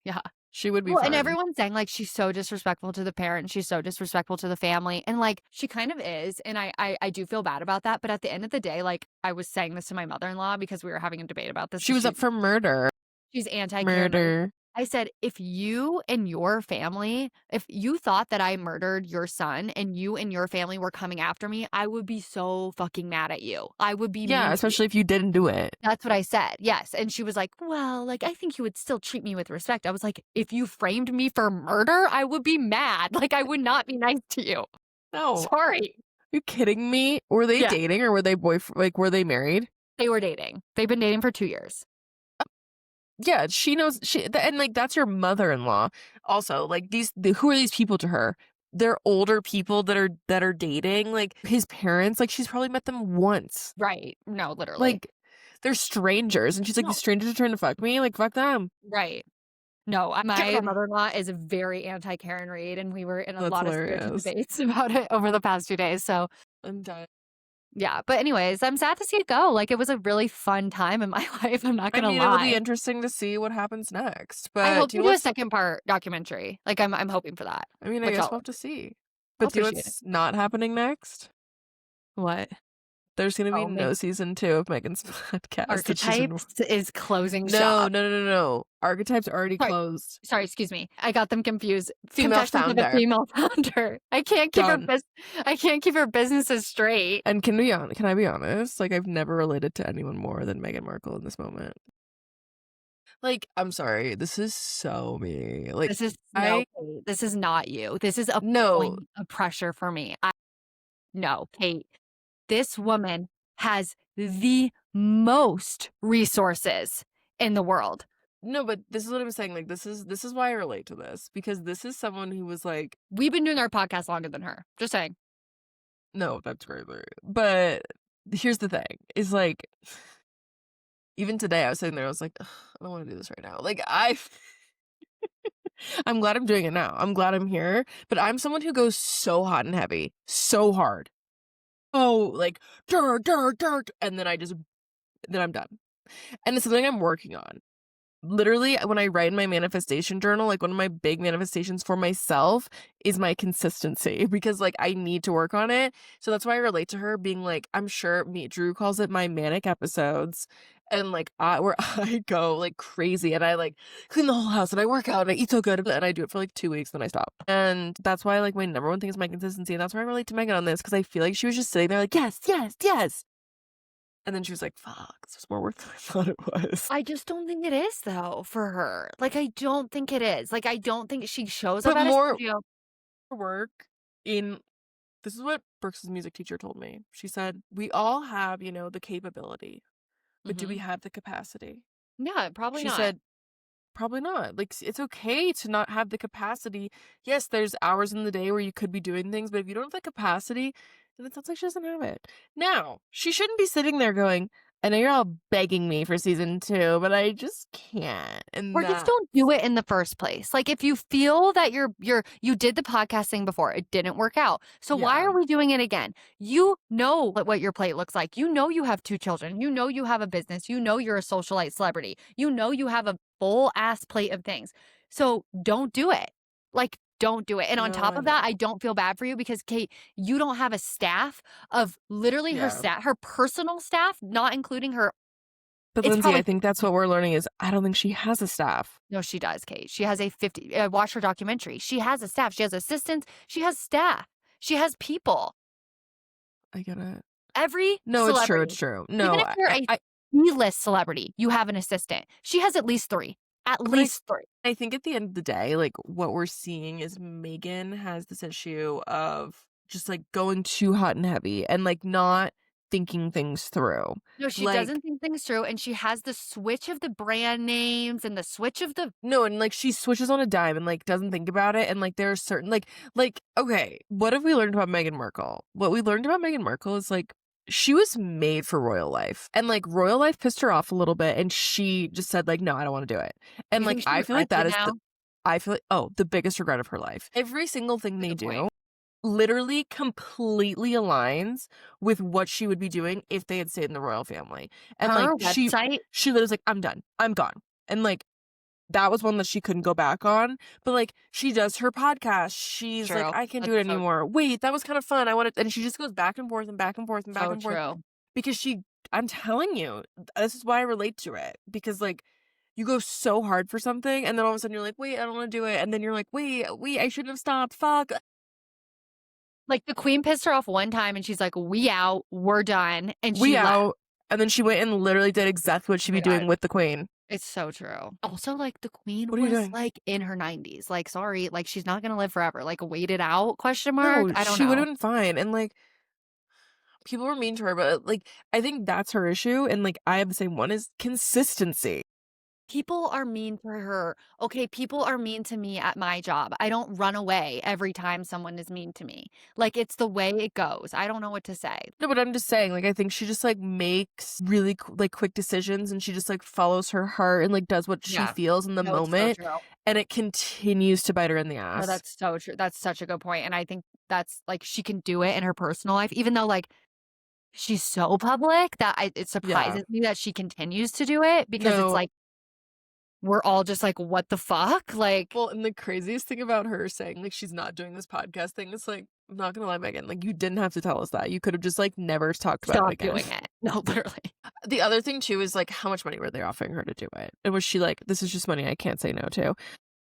[SPEAKER 2] Yeah.
[SPEAKER 1] she would be
[SPEAKER 2] Well, and
[SPEAKER 1] fun.
[SPEAKER 2] everyone's saying, like, she's so disrespectful to the parents, she's so disrespectful to the family, and, like, she kind of is, and I do feel bad about that, but at the end of the day, like, I was saying this to my mother-in-law because we were having a debate about this
[SPEAKER 1] She
[SPEAKER 2] because
[SPEAKER 1] was up for murder.
[SPEAKER 2] she's anti-Karen Read.
[SPEAKER 1] Murder.
[SPEAKER 2] I said, "If you and your family, if you thought that I murdered your son and you and your family were coming after me, I would be so fucking mad at you. I would be
[SPEAKER 1] Yeah,
[SPEAKER 2] mean to you."
[SPEAKER 1] especially if you didn't do it.
[SPEAKER 2] That's what I said. Yes. And she was like, "Well, like, I think you would still treat me with respect." I was like, "If you framed me for murder, I would be mad. Like, I would not be nice to you.
[SPEAKER 1] No.
[SPEAKER 2] Sorry."
[SPEAKER 1] You kidding me? Were they
[SPEAKER 2] Yeah.
[SPEAKER 1] dating or were they were they married?
[SPEAKER 2] They were dating. They've been dating for 2 years.
[SPEAKER 1] Yeah, she knows and like that's your mother-in-law. Also, like who are these people to her? They're older people that are dating. Like his parents, like she's probably met them once.
[SPEAKER 2] Right. No, literally.
[SPEAKER 1] Like they're strangers, and she's like,
[SPEAKER 2] No.
[SPEAKER 1] these strangers are trying to fuck me. Like fuck them.
[SPEAKER 2] Right. No, my
[SPEAKER 1] God.
[SPEAKER 2] mother-in-law is very anti Karen Read, and we were in a
[SPEAKER 1] That's
[SPEAKER 2] lot of spirited
[SPEAKER 1] hilarious.
[SPEAKER 2] debates about it over the past 2 days. So,
[SPEAKER 1] I'm done.
[SPEAKER 2] yeah. But anyways, I'm sad to see it go. Like, it was a really fun time in my life. I'm not
[SPEAKER 1] I
[SPEAKER 2] gonna
[SPEAKER 1] mean, it'll be
[SPEAKER 2] lie.
[SPEAKER 1] interesting to see what happens next.
[SPEAKER 2] I
[SPEAKER 1] But
[SPEAKER 2] hope
[SPEAKER 1] do
[SPEAKER 2] they
[SPEAKER 1] you know
[SPEAKER 2] do a
[SPEAKER 1] what's?
[SPEAKER 2] second part documentary. Like, I'm hoping for that,
[SPEAKER 1] I mean, I
[SPEAKER 2] which
[SPEAKER 1] guess we'll have to see.
[SPEAKER 2] I'll
[SPEAKER 1] But do you know
[SPEAKER 2] appreciate it.
[SPEAKER 1] what's not happening next?
[SPEAKER 2] What?
[SPEAKER 1] There's gonna be
[SPEAKER 2] Oh,
[SPEAKER 1] no season 2 of Megan's podcast that she's been.
[SPEAKER 2] Archetypes is closing
[SPEAKER 1] No,
[SPEAKER 2] shop.
[SPEAKER 1] no, no, no, no. Archetypes already
[SPEAKER 2] Sorry.
[SPEAKER 1] closed.
[SPEAKER 2] Sorry, excuse me. I got them confused.
[SPEAKER 1] Female
[SPEAKER 2] Confessions of a
[SPEAKER 1] founder.
[SPEAKER 2] Female Founder. I can't keep
[SPEAKER 1] Done.
[SPEAKER 2] I can't keep her businesses straight.
[SPEAKER 1] And can I be honest? Like I've never related to anyone more than Meghan Markle in this moment. Like, I'm sorry, this is so me. Like
[SPEAKER 2] This is
[SPEAKER 1] I
[SPEAKER 2] Kate, this is not you. This is a
[SPEAKER 1] no,
[SPEAKER 2] point of pressure for me. No, Kate. This woman has the most resources in the world.
[SPEAKER 1] no, but this is what I'm saying. Like this is why I relate to this, because this is someone who was like,
[SPEAKER 2] We've been doing our podcast longer than her. Just saying.
[SPEAKER 1] no, that's crazy. But here's the thing: is like, even today I was sitting there, I was like, "Ugh, I don't want to do this right now. Like I'm glad I'm doing it now. I'm glad I'm here. But I'm someone who goes so hot and heavy, so hard. Oh, like dirt, and then I'm done. And it's something I'm working on. Literally, when I write in my manifestation journal, like one of my big manifestations for myself is my consistency, because like I need to work on it. So that's why I relate to her, being like, I'm sure Drew calls it my manic episodes. And like where I go like crazy and I like clean the whole house and I work out and I eat so good and I do it for like 2 weeks, then I stop. And that's why like my number one thing is my consistency. And that's why I relate to Megan on this, because I feel like she was just sitting there like, yes, yes, yes. And then she was like, fuck, this was more work than I thought it was.
[SPEAKER 2] I just don't think it is though for her. Like, I don't think it is. Like, I don't think she shows up
[SPEAKER 1] But
[SPEAKER 2] at a
[SPEAKER 1] more
[SPEAKER 2] studio.
[SPEAKER 1] work in this is what Brooks's music teacher told me. She said, we all have, the capability, but do we
[SPEAKER 2] Mhm.
[SPEAKER 1] have the capacity?
[SPEAKER 2] Yeah, probably
[SPEAKER 1] She
[SPEAKER 2] not.
[SPEAKER 1] said, probably not. Like, it's okay to not have the capacity. Yes, there's hours in the day where you could be doing things, but if you don't have the capacity, then it sounds like she doesn't have it. Now, she shouldn't be sitting there going, I know you're all begging me for season 2, but I just can't. And
[SPEAKER 2] Or just don't do it in the first place. Like, if you feel that you did the podcast thing before, it didn't work out. So why
[SPEAKER 1] yeah.
[SPEAKER 2] are we doing it again? You know what your plate looks like. You know you have 2 children. You know you have a business. You know you're a socialite celebrity. You know you have a full ass plate of things. So don't do it. Like, don't do it. And on
[SPEAKER 1] No,
[SPEAKER 2] top
[SPEAKER 1] I
[SPEAKER 2] of that, I
[SPEAKER 1] know.
[SPEAKER 2] don't feel bad for you because Kate, you don't have a staff of literally
[SPEAKER 1] Yeah.
[SPEAKER 2] her personal staff, not including her.
[SPEAKER 1] But
[SPEAKER 2] It's
[SPEAKER 1] Lindsay, I
[SPEAKER 2] probably
[SPEAKER 1] think that's what we're learning is I don't think she has a staff.
[SPEAKER 2] no, she does, Kate. She has a 50 watch her documentary. She has a staff. She has assistants. She has staff. She has people.
[SPEAKER 1] I get it.
[SPEAKER 2] Every
[SPEAKER 1] No, it's true, it's
[SPEAKER 2] celebrity,
[SPEAKER 1] true.
[SPEAKER 2] even
[SPEAKER 1] No,
[SPEAKER 2] if you're a B-list celebrity, you have an assistant. She has at least 3. At
[SPEAKER 1] but
[SPEAKER 2] least 3.
[SPEAKER 1] I think at the end of the day, like, what we're seeing is Megan has this issue of just, like, going too hot and heavy and, like, not thinking things through.
[SPEAKER 2] No, she
[SPEAKER 1] Like
[SPEAKER 2] doesn't think things through, and she has the switch of the brand names and the switch of the
[SPEAKER 1] no, and, like, she switches on a dime and, like, doesn't think about it, and, like, there are certain okay, what have we learned about Meghan Markle? What we learned about Meghan Markle is, like, she was made for royal life, and, like, royal life pissed her off a little bit, and she just said, like, "No, I don't wanna do it." And,
[SPEAKER 2] you
[SPEAKER 1] like,
[SPEAKER 2] think she
[SPEAKER 1] I feel like
[SPEAKER 2] regrets
[SPEAKER 1] that
[SPEAKER 2] it
[SPEAKER 1] is
[SPEAKER 2] now?
[SPEAKER 1] I feel like the biggest regret of her life. Every single thing
[SPEAKER 2] That's a
[SPEAKER 1] they
[SPEAKER 2] good point.
[SPEAKER 1] do literally completely aligns with what she would be doing if they had stayed in the royal family, and, like,
[SPEAKER 2] Her website
[SPEAKER 1] she literally was like, "I'm done. I'm gone." And, like, that was one that she couldn't go back on, but, like, she does her podcast, she's like,
[SPEAKER 2] true.
[SPEAKER 1] "I can't do
[SPEAKER 2] That's
[SPEAKER 1] it
[SPEAKER 2] so
[SPEAKER 1] anymore. Wait, that was kinda fun, I wanted," and she just goes back and forth and back and forth and back
[SPEAKER 2] so
[SPEAKER 1] and forth
[SPEAKER 2] true.
[SPEAKER 1] because I'm telling you, this is why I relate to it, because, like, you go so hard for something, and then all of a sudden you're like, "Wait, I don't wanna do it," and then you're like, Wait, I shouldn't have stopped, fuck."
[SPEAKER 2] Like, the queen pissed her off one time, and she's like, "We out. We're done," and she
[SPEAKER 1] We
[SPEAKER 2] left.
[SPEAKER 1] out, and then she went and literally did exactly what
[SPEAKER 2] Oh
[SPEAKER 1] she'd
[SPEAKER 2] my
[SPEAKER 1] be
[SPEAKER 2] god.
[SPEAKER 1] doing with the queen.
[SPEAKER 2] It's so true. Also, like, the queen
[SPEAKER 1] What are you
[SPEAKER 2] was,
[SPEAKER 1] doing?
[SPEAKER 2] like, in her 90s. Like, sorry, like, she's not gonna live forever. Like, wait it out, question mark?
[SPEAKER 1] No,
[SPEAKER 2] I don't
[SPEAKER 1] she
[SPEAKER 2] know.
[SPEAKER 1] would've been fine, and, like, people were mean to her, but, like, I think that's her issue, and, like, I have the same one, is consistency.
[SPEAKER 2] People are mean to her. Okay, people are mean to me at my job. I don't run away every time someone is mean to me. Like, it's the way it goes. I don't know what to say.
[SPEAKER 1] No, but I'm just saying, like, I think she just, like, makes really quick decisions, and she just, like, follows her heart and, like, does what she
[SPEAKER 2] Yeah.
[SPEAKER 1] feels in the
[SPEAKER 2] No, it's so
[SPEAKER 1] moment,
[SPEAKER 2] true.
[SPEAKER 1] and it continues to bite her in the
[SPEAKER 2] No,
[SPEAKER 1] ass.
[SPEAKER 2] that's so true. That's such a good point, and I think that's like, she can do it in her personal life, even though, like, she's so public that it
[SPEAKER 1] Yeah.
[SPEAKER 2] surprises me that she continues to do it because it's
[SPEAKER 1] No.
[SPEAKER 2] like, we're all just like, "What the fuck?" Like,
[SPEAKER 1] Well, and the craziest thing about her saying, like, she's not doing this podcast thing is, like, I'm not gonna lie, Megan, like, you didn't have to tell us that. You could have just, like, never talked about it
[SPEAKER 2] stop
[SPEAKER 1] again.
[SPEAKER 2] doing it. No, literally.
[SPEAKER 1] The other thing too is, like, how much money were they offering her to do it? And was she like, "This is just money I can't say no to?"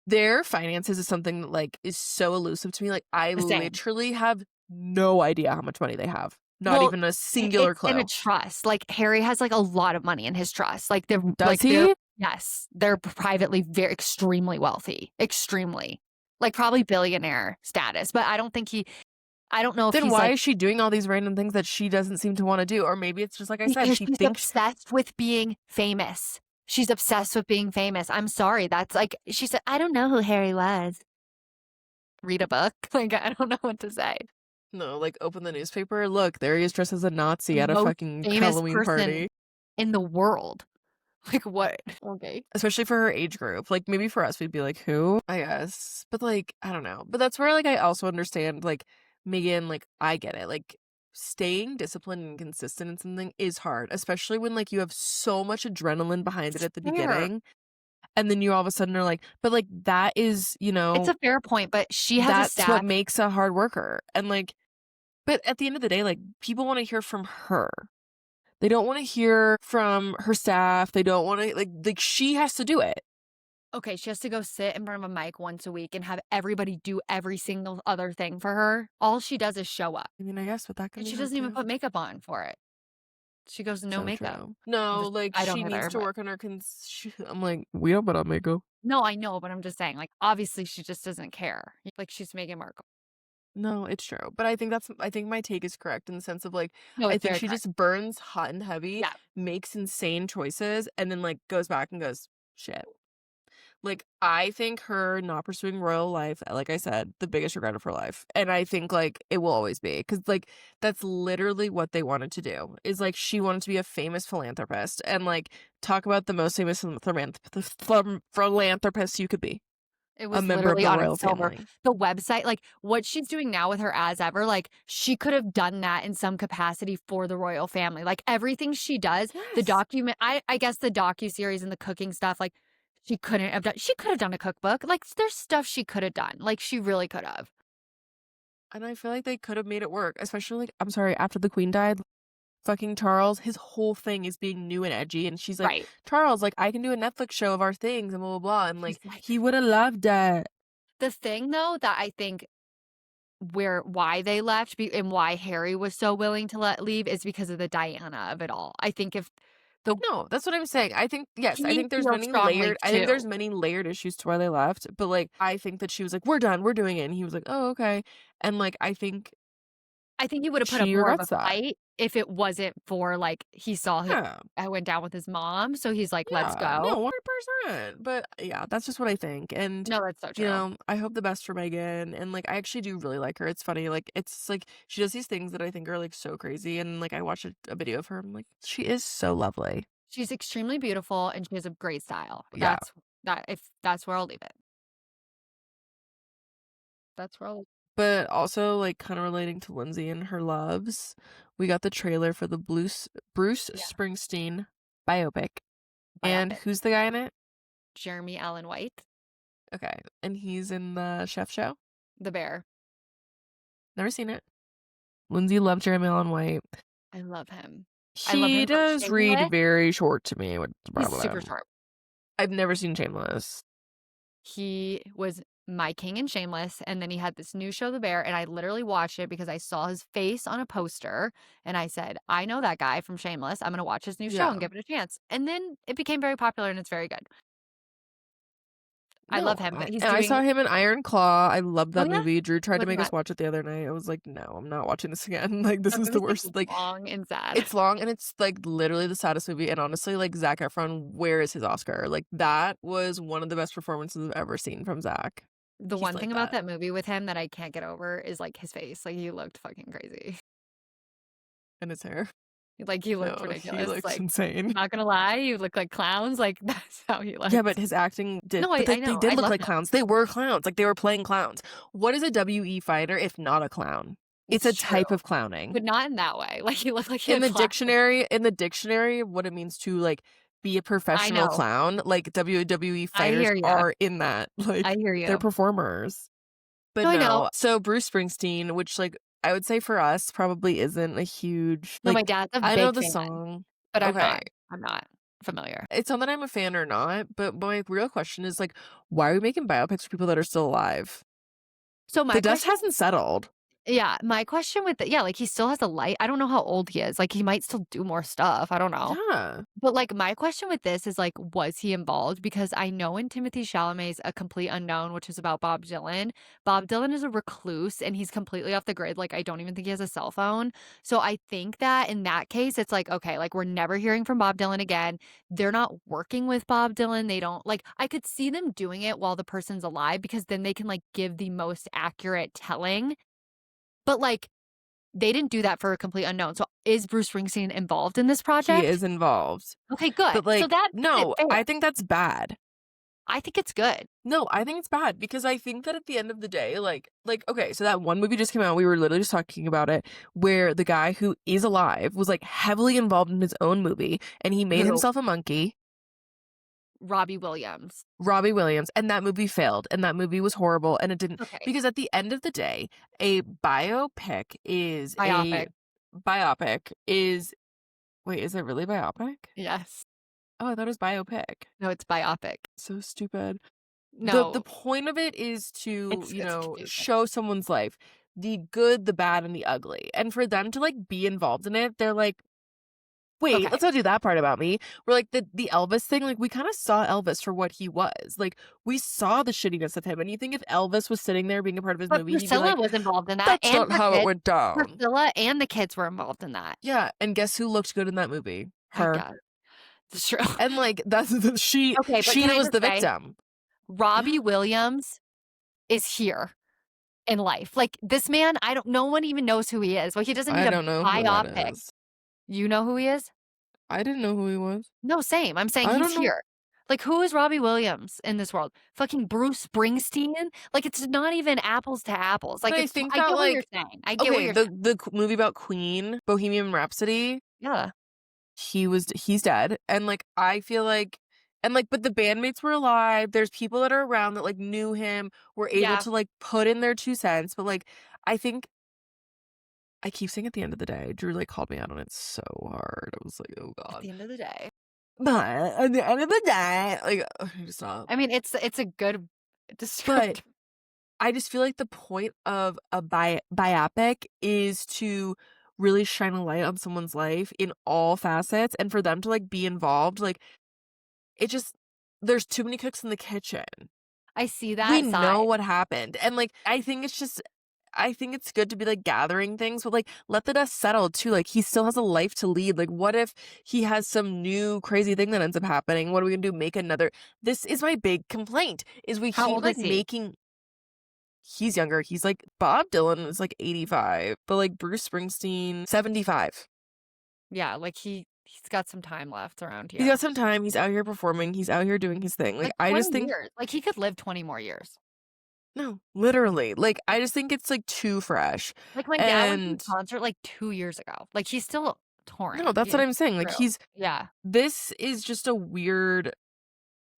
[SPEAKER 1] Their finances is something that, like, is so elusive to me, like, I
[SPEAKER 2] The same.
[SPEAKER 1] literally have no idea how much money they have. Not
[SPEAKER 2] Well,
[SPEAKER 1] even a singular
[SPEAKER 2] it's in a
[SPEAKER 1] clue.
[SPEAKER 2] trust. Like, Harry has, like, a lot of money in his trust.
[SPEAKER 1] Does
[SPEAKER 2] They're
[SPEAKER 1] he?
[SPEAKER 2] yes, they're privately very extremely wealthy. Extremely. Like, probably billionaire status, but I don't know if
[SPEAKER 1] Then
[SPEAKER 2] he's,
[SPEAKER 1] why
[SPEAKER 2] like
[SPEAKER 1] is she doing all these random things that she doesn't seem to wanna do? Or maybe it's just like I said,
[SPEAKER 2] because
[SPEAKER 1] she
[SPEAKER 2] she's
[SPEAKER 1] thinks
[SPEAKER 2] obsessed with being famous. She's obsessed with being famous. I'm sorry, that's like she said, "I don't know who Harry was." Read a book. Like, I don't know what to say.
[SPEAKER 1] no, like, open the newspaper, look, there he is dressed as a
[SPEAKER 2] The
[SPEAKER 1] Nazi at a
[SPEAKER 2] most
[SPEAKER 1] fucking
[SPEAKER 2] famous
[SPEAKER 1] Halloween
[SPEAKER 2] person
[SPEAKER 1] party.
[SPEAKER 2] in the world. Like, what? Okay.
[SPEAKER 1] Especially for her age group. Like, maybe for us, we'd be like, "Who?" I guess. But, like, I don't know. But that's where, like, I also understand, like, Megan, like, I get it. Like, staying disciplined and consistent in something is hard, especially when, like, you have so much adrenaline behind it
[SPEAKER 2] It's
[SPEAKER 1] at the
[SPEAKER 2] fair.
[SPEAKER 1] beginning, and then you all of a sudden are like but, like, that is,
[SPEAKER 2] It's a fair point, but she has a
[SPEAKER 1] that's what
[SPEAKER 2] staff.
[SPEAKER 1] makes a hard worker, and, like but at the end of the day, like, people wanna hear from her. They don't wanna hear from her staff, they don't wanna she has to do it.
[SPEAKER 2] Okay, she has to go sit in front of a mic once a week and have everybody do every single other thing for her. All she does is show up,
[SPEAKER 1] I mean, I guess, but that can
[SPEAKER 2] and
[SPEAKER 1] be
[SPEAKER 2] she
[SPEAKER 1] hard
[SPEAKER 2] doesn't even
[SPEAKER 1] too.
[SPEAKER 2] put makeup on for it. She goes, "No
[SPEAKER 1] So
[SPEAKER 2] makeup."
[SPEAKER 1] true. No,
[SPEAKER 2] Just
[SPEAKER 1] like,
[SPEAKER 2] I don't
[SPEAKER 1] she needs
[SPEAKER 2] either,
[SPEAKER 1] to
[SPEAKER 2] but
[SPEAKER 1] work on her I'm like, "We don't put on makeup."
[SPEAKER 2] no, I know, but I'm just saying, like, obviously, she just doesn't care. Like, she's Meghan Markle.
[SPEAKER 1] No, it's true, but I think my take is correct in the sense of, like,
[SPEAKER 2] No,
[SPEAKER 1] I
[SPEAKER 2] it's
[SPEAKER 1] think
[SPEAKER 2] very
[SPEAKER 1] she
[SPEAKER 2] correct.
[SPEAKER 1] just burns hot and heavy,
[SPEAKER 2] Yeah.
[SPEAKER 1] makes insane choices, and then, like, goes back and goes, "Shit." Like, I think her not pursuing royal life, like I said, the biggest regret of her life, and I think, like, it will always be because like, that's literally what they wanted to do, is, like, she wanted to be a famous philanthropist and, like, talk about the most famous philanthropist you could be,
[SPEAKER 2] It
[SPEAKER 1] a
[SPEAKER 2] was
[SPEAKER 1] member of
[SPEAKER 2] literally
[SPEAKER 1] the
[SPEAKER 2] on
[SPEAKER 1] royal
[SPEAKER 2] its silver.
[SPEAKER 1] family.
[SPEAKER 2] The website, like, what she's doing now with her As Ever, like, she could have done that in some capacity for the royal family. Like, everything she does, the
[SPEAKER 1] Yes.
[SPEAKER 2] document I guess the docuseries and the cooking stuff, like, She could have done a cookbook. Like, there's stuff she could have done. Like, she really could have.
[SPEAKER 1] And I feel like they could have made it work, especially like, I'm sorry, after the queen died, fucking Charles, his whole thing is being new and edgy. And she's like,
[SPEAKER 2] Right.
[SPEAKER 1] Charles, like, I can do a Netflix show of our things and blah, blah, blah. And like,
[SPEAKER 2] He's like
[SPEAKER 1] he would have loved it.
[SPEAKER 2] the thing, though, that I think why they left and why Harry was so willing to leave is because of the Diana of it all. I think if the
[SPEAKER 1] No, that's what I'm saying. I think, yes, I
[SPEAKER 2] he
[SPEAKER 1] think there's
[SPEAKER 2] feels
[SPEAKER 1] many
[SPEAKER 2] strongly
[SPEAKER 1] layered, I think there's
[SPEAKER 2] too.
[SPEAKER 1] many layered issues to why they left. But like, I think that she was like, we're done, we're doing it. And he was like, oh, okay. And like, I think
[SPEAKER 2] I think he would have put up
[SPEAKER 1] she
[SPEAKER 2] more of a
[SPEAKER 1] regrets that.
[SPEAKER 2] fight if it wasn't for, like, he saw his
[SPEAKER 1] Yeah.
[SPEAKER 2] I went down with his mom, so he's like, "Let's
[SPEAKER 1] Yeah.
[SPEAKER 2] go."
[SPEAKER 1] No, 100%. But yeah, that's just what I think. And,
[SPEAKER 2] No, that's so
[SPEAKER 1] you
[SPEAKER 2] true.
[SPEAKER 1] know, I hope the best for Meghan. And like, I actually do really like her. It's funny. Like, it's like, she does these things that I think are like so crazy. And like, I watched a video of her. I'm like, she is so lovely.
[SPEAKER 2] She's extremely beautiful, and she has a great style.
[SPEAKER 1] Yeah.
[SPEAKER 2] That's where I'll leave it. That's where I'll
[SPEAKER 1] But also, like, kind of relating to Lindsay and her loves, we got the trailer for the Bruce
[SPEAKER 2] yeah,
[SPEAKER 1] Springsteen biopic. And
[SPEAKER 2] biopic.
[SPEAKER 1] who's the guy in it?
[SPEAKER 2] Jeremy Allen White,
[SPEAKER 1] Okay. And he's in the chef show.
[SPEAKER 2] the bear.
[SPEAKER 1] Never seen it. Lindsay loved Jeremy Allen White.
[SPEAKER 2] I love him. I love
[SPEAKER 1] He
[SPEAKER 2] him from
[SPEAKER 1] does read
[SPEAKER 2] Shameless.
[SPEAKER 1] very short to me. What's the
[SPEAKER 2] He's super
[SPEAKER 1] problem?
[SPEAKER 2] short.
[SPEAKER 1] I've never seen Shameless.
[SPEAKER 2] He was my king in Shameless, and then he had this new show, The Bear, and I literally watched it because I saw his face on a poster, and I said, "I know that guy from Shameless. I'm gonna watch his new show
[SPEAKER 1] Yeah.
[SPEAKER 2] and give it a chance." And then it became very popular, and it's very good. I
[SPEAKER 1] No,
[SPEAKER 2] love him, but he's
[SPEAKER 1] and I saw
[SPEAKER 2] doing
[SPEAKER 1] him in Iron Claw. I love
[SPEAKER 2] Oh,
[SPEAKER 1] that
[SPEAKER 2] yeah?
[SPEAKER 1] movie. Drew tried to
[SPEAKER 2] What's
[SPEAKER 1] make us
[SPEAKER 2] that?
[SPEAKER 1] watch it the other night. I was like, no, I'm not watching this again. Like, this
[SPEAKER 2] That
[SPEAKER 1] is the
[SPEAKER 2] movie's, like,
[SPEAKER 1] worst. Like,
[SPEAKER 2] long and sad.
[SPEAKER 1] it's long and it's like literally the saddest movie. And honestly, like Zac Efron, where is his Oscar? Like, that was one of the best performances I've ever seen from Zac.
[SPEAKER 2] The
[SPEAKER 1] He's
[SPEAKER 2] one
[SPEAKER 1] like
[SPEAKER 2] thing about
[SPEAKER 1] that.
[SPEAKER 2] that movie with him that I can't get over is, like, his face. Like, he looked fucking crazy.
[SPEAKER 1] And his hair.
[SPEAKER 2] Like, he looked
[SPEAKER 1] No, he
[SPEAKER 2] ridiculous.
[SPEAKER 1] looks
[SPEAKER 2] Like,
[SPEAKER 1] insane.
[SPEAKER 2] not gonna lie, you look like clowns. Like, that's how he
[SPEAKER 1] Yeah,
[SPEAKER 2] looks.
[SPEAKER 1] but his acting did.
[SPEAKER 2] No,
[SPEAKER 1] But they
[SPEAKER 2] I know.
[SPEAKER 1] did
[SPEAKER 2] I
[SPEAKER 1] look
[SPEAKER 2] love
[SPEAKER 1] like
[SPEAKER 2] him.
[SPEAKER 1] clowns. They were clowns. Like, they were playing clowns. What is a WE fighter if not a clown? It's a
[SPEAKER 2] It's true,
[SPEAKER 1] type of clowning.
[SPEAKER 2] but not in that way. Like, he looked like he
[SPEAKER 1] In
[SPEAKER 2] had
[SPEAKER 1] the
[SPEAKER 2] glasses.
[SPEAKER 1] dictionary, what it means to like be a
[SPEAKER 2] I
[SPEAKER 1] professional
[SPEAKER 2] know.
[SPEAKER 1] clown, like WWE
[SPEAKER 2] I
[SPEAKER 1] fighters
[SPEAKER 2] hear you.
[SPEAKER 1] are in that.
[SPEAKER 2] I
[SPEAKER 1] Like,
[SPEAKER 2] hear
[SPEAKER 1] they're
[SPEAKER 2] you.
[SPEAKER 1] performers. But
[SPEAKER 2] No, I know.
[SPEAKER 1] no, so Bruce Springsteen, which like I would say for us probably isn't a huge
[SPEAKER 2] No, my
[SPEAKER 1] like
[SPEAKER 2] dad's a
[SPEAKER 1] I know
[SPEAKER 2] big
[SPEAKER 1] the
[SPEAKER 2] fan,
[SPEAKER 1] song.
[SPEAKER 2] but
[SPEAKER 1] Okay.
[SPEAKER 2] I'm not familiar.
[SPEAKER 1] It's not that I'm a fan or not, but my real question is like, why are we making biopics for people that are still alive?
[SPEAKER 2] So
[SPEAKER 1] The
[SPEAKER 2] my
[SPEAKER 1] dust
[SPEAKER 2] question
[SPEAKER 1] hasn't settled.
[SPEAKER 2] Yeah, my question with yeah, like, he still has a light. I don't know how old he is. Like, he might still do more stuff. I don't know.
[SPEAKER 1] Yeah.
[SPEAKER 2] But, like, my question with this is, like, was he involved? Because I know in Timothy Chalamet's A Complete Unknown, which is about Bob Dylan is a recluse and he's completely off the grid. Like, I don't even think he has a cell phone. So I think that in that case, it's like, okay, like, we're never hearing from Bob Dylan again. They're not working with Bob Dylan. They don't like, I could see them doing it while the person's alive because then they can, like, give the most accurate telling. But, like, they didn't do that for A Complete Unknown. So is Bruce Springsteen involved in this
[SPEAKER 1] He
[SPEAKER 2] project?
[SPEAKER 1] is involved.
[SPEAKER 2] Okay, good.
[SPEAKER 1] But
[SPEAKER 2] So
[SPEAKER 1] like,
[SPEAKER 2] that makes it
[SPEAKER 1] no,
[SPEAKER 2] fair.
[SPEAKER 1] I think that's bad.
[SPEAKER 2] I think it's good.
[SPEAKER 1] No, I think it's bad because I think that at the end of the day, like okay, so that one movie just came out. We were literally just talking about it, where the guy who is alive was like heavily involved in his own movie, and he made
[SPEAKER 2] Who?
[SPEAKER 1] himself a monkey,
[SPEAKER 2] Robbie Williams.
[SPEAKER 1] Robbie Williams, and that movie failed, and that movie was horrible, and it didn't
[SPEAKER 2] Okay.
[SPEAKER 1] because at the end of the day, a biopic is
[SPEAKER 2] Biopic.
[SPEAKER 1] biopic is wait, is it really biopic?
[SPEAKER 2] Yes.
[SPEAKER 1] Oh, I thought it was biopic.
[SPEAKER 2] No, it's biopic.
[SPEAKER 1] So stupid. The
[SPEAKER 2] No,
[SPEAKER 1] point of it is to,
[SPEAKER 2] it's confusing.
[SPEAKER 1] show someone's life, the good, the bad, and the ugly. And for them to like be involved in it, they're like, wait,
[SPEAKER 2] Okay.
[SPEAKER 1] let's not do that part about me. We're like the Elvis thing, like we kind of saw Elvis for what he was. Like we saw the shittiness of him. And you think if Elvis was sitting there being a part of his
[SPEAKER 2] But
[SPEAKER 1] movie, he'd be
[SPEAKER 2] Priscilla
[SPEAKER 1] like,
[SPEAKER 2] was involved in that,
[SPEAKER 1] that's
[SPEAKER 2] and
[SPEAKER 1] not
[SPEAKER 2] her
[SPEAKER 1] how it
[SPEAKER 2] kids.
[SPEAKER 1] went down.
[SPEAKER 2] Priscilla and the kids were involved in that.
[SPEAKER 1] Yeah, and guess who looked good in that movie?
[SPEAKER 2] My
[SPEAKER 1] Her.
[SPEAKER 2] God. It's true.
[SPEAKER 1] And like that's she
[SPEAKER 2] Okay, but can I
[SPEAKER 1] was
[SPEAKER 2] just
[SPEAKER 1] the
[SPEAKER 2] say,
[SPEAKER 1] victim.
[SPEAKER 2] Robbie Williams is here in life. Like, this man, no one even knows who he is. Well, he doesn't need
[SPEAKER 1] I
[SPEAKER 2] a
[SPEAKER 1] don't know who that
[SPEAKER 2] biopic.
[SPEAKER 1] is.
[SPEAKER 2] You know who he is?
[SPEAKER 1] I didn't know who he was.
[SPEAKER 2] No, same. I'm saying
[SPEAKER 1] I
[SPEAKER 2] he's
[SPEAKER 1] don't know.
[SPEAKER 2] here. Like, who is Robbie Williams in this world? Fucking Bruce Springsteen? Like, it's not even apples to apples. Like,
[SPEAKER 1] But I
[SPEAKER 2] it's
[SPEAKER 1] think
[SPEAKER 2] I
[SPEAKER 1] that
[SPEAKER 2] get what you're
[SPEAKER 1] like
[SPEAKER 2] saying. I get what
[SPEAKER 1] okay,
[SPEAKER 2] you're saying.
[SPEAKER 1] the movie about Queen, Bohemian Rhapsody,
[SPEAKER 2] Yeah.
[SPEAKER 1] he's dead. And like I feel like And, like, but the bandmates were alive, there's people that are around that, like, knew him, were able
[SPEAKER 2] Yeah.
[SPEAKER 1] to, like, put in their 2 cents, but, like, I think I keep saying at the end of the day, Drew, like, called me out on it so hard. I was like, "Oh
[SPEAKER 2] At
[SPEAKER 1] god."
[SPEAKER 2] the end of the day.
[SPEAKER 1] But at the end of the day, like, stop.
[SPEAKER 2] I mean, it's a good
[SPEAKER 1] But
[SPEAKER 2] descriptor.
[SPEAKER 1] I just feel like the point of a biopic is to really shine a light on someone's life in all facets, and for them to, like, be involved, like, it just there's too many cooks in the kitchen.
[SPEAKER 2] I see
[SPEAKER 1] We
[SPEAKER 2] that
[SPEAKER 1] know
[SPEAKER 2] side.
[SPEAKER 1] what happened, and, like, I think it's good to be, like, gathering things, but, like, let the dust settle too, like, he still has a life to lead, like, what if he has some new crazy thing that ends up happening? What are we gonna do? Make another This is my big complaint, is we
[SPEAKER 2] How
[SPEAKER 1] keep,
[SPEAKER 2] old is
[SPEAKER 1] like,
[SPEAKER 2] he?
[SPEAKER 1] making He's younger, he's, like Bob Dylan is, like, 85, but, like, Bruce Springsteen, 75.
[SPEAKER 2] Yeah, like he's got some time left around
[SPEAKER 1] He's
[SPEAKER 2] here.
[SPEAKER 1] got some time, he's out here performing, he's out here doing his thing, like,
[SPEAKER 2] Like
[SPEAKER 1] I just
[SPEAKER 2] 20
[SPEAKER 1] think
[SPEAKER 2] years. Like he could live 20 more years.
[SPEAKER 1] no, literally, like, I just think it's, like, too fresh,
[SPEAKER 2] Like my dad went to his
[SPEAKER 1] and
[SPEAKER 2] concert like 2 years ago. Like he's still
[SPEAKER 1] no,
[SPEAKER 2] touring.
[SPEAKER 1] that's what
[SPEAKER 2] It's
[SPEAKER 1] I'm saying, like,
[SPEAKER 2] true. Yeah.
[SPEAKER 1] this is just a weird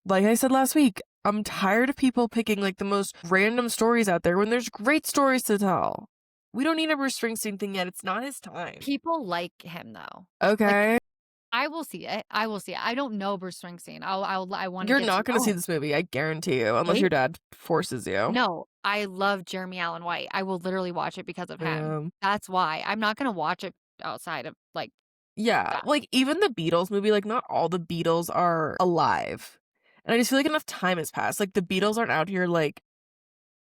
[SPEAKER 1] like I said last week, I'm tired of people picking, like, the most random stories out there when there's great stories to tell. We don't need a Bruce Springsteen thing yet, it's not his time.
[SPEAKER 2] People like him though. Like
[SPEAKER 1] Okay?
[SPEAKER 2] I will see it. I will see it. I don't know Bruce Springsteen. I want to
[SPEAKER 1] You're
[SPEAKER 2] get to
[SPEAKER 1] not gonna
[SPEAKER 2] know
[SPEAKER 1] see
[SPEAKER 2] him.
[SPEAKER 1] this movie, I guarantee you, unless your
[SPEAKER 2] Maybe.
[SPEAKER 1] dad forces you.
[SPEAKER 2] No, I love Jeremy Allen White. I will literally watch it because of him.
[SPEAKER 1] Um,
[SPEAKER 2] That's why. I'm not gonna watch it outside of like
[SPEAKER 1] yeah,
[SPEAKER 2] that
[SPEAKER 1] like, even the Beatles movie, like, not all the Beatles are alive, and I just feel like enough time has passed, like, the Beatles aren't out here, like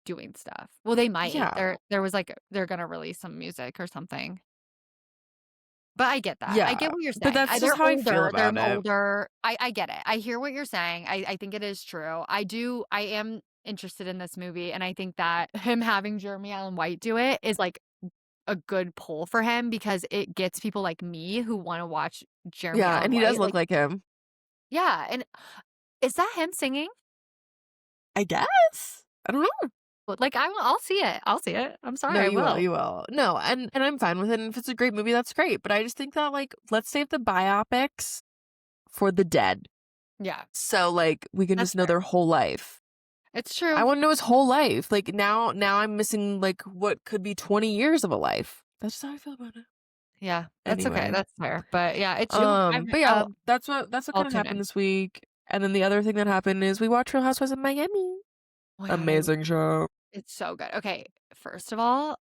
[SPEAKER 2] doing stuff. Well, they might.
[SPEAKER 1] yeah,
[SPEAKER 2] There was like they're gonna release some music or something. But I get that. I
[SPEAKER 1] yeah,
[SPEAKER 2] get what you're
[SPEAKER 1] but
[SPEAKER 2] saying.
[SPEAKER 1] that's just
[SPEAKER 2] They're
[SPEAKER 1] how I feel
[SPEAKER 2] older. They're
[SPEAKER 1] about
[SPEAKER 2] an
[SPEAKER 1] it.
[SPEAKER 2] older. I get it. I hear what you're saying. I think it is true. I am interested in this movie, and I think that him having Jeremy Allen White do it is like a good pull for him because it gets people like me who want to watch Jeremy
[SPEAKER 1] Yeah,
[SPEAKER 2] Allen
[SPEAKER 1] and he does
[SPEAKER 2] White.
[SPEAKER 1] look
[SPEAKER 2] Like,
[SPEAKER 1] like him.
[SPEAKER 2] yeah, and is that him singing?
[SPEAKER 1] I guess? I don't know.
[SPEAKER 2] But, like, I'll see it. I'll see it. I'm sorry,
[SPEAKER 1] No,
[SPEAKER 2] I
[SPEAKER 1] you will,
[SPEAKER 2] will.
[SPEAKER 1] you will. No, and I'm fine with it, and if it's a great movie, that's great, but I just think that, like, let's save the biopics for the dead,
[SPEAKER 2] Yeah,
[SPEAKER 1] so, like, we can
[SPEAKER 2] that's
[SPEAKER 1] just know
[SPEAKER 2] fair.
[SPEAKER 1] their whole life.
[SPEAKER 2] It's
[SPEAKER 1] I
[SPEAKER 2] true.
[SPEAKER 1] wanna know his whole life, like, now I'm missing, like, what could be 20 years of a life. That's just how I feel about it.
[SPEAKER 2] Yeah, that's okay.
[SPEAKER 1] Anyway,
[SPEAKER 2] That's fair. But yeah, I'm
[SPEAKER 1] but yeah, that's what
[SPEAKER 2] I'll
[SPEAKER 1] kinda
[SPEAKER 2] tune
[SPEAKER 1] happened
[SPEAKER 2] in.
[SPEAKER 1] this week, and then the other thing that happened is we watched Real Housewives of Miami.
[SPEAKER 2] Oh my god,
[SPEAKER 1] Amazing show.
[SPEAKER 2] it's so good. Okay, first of all,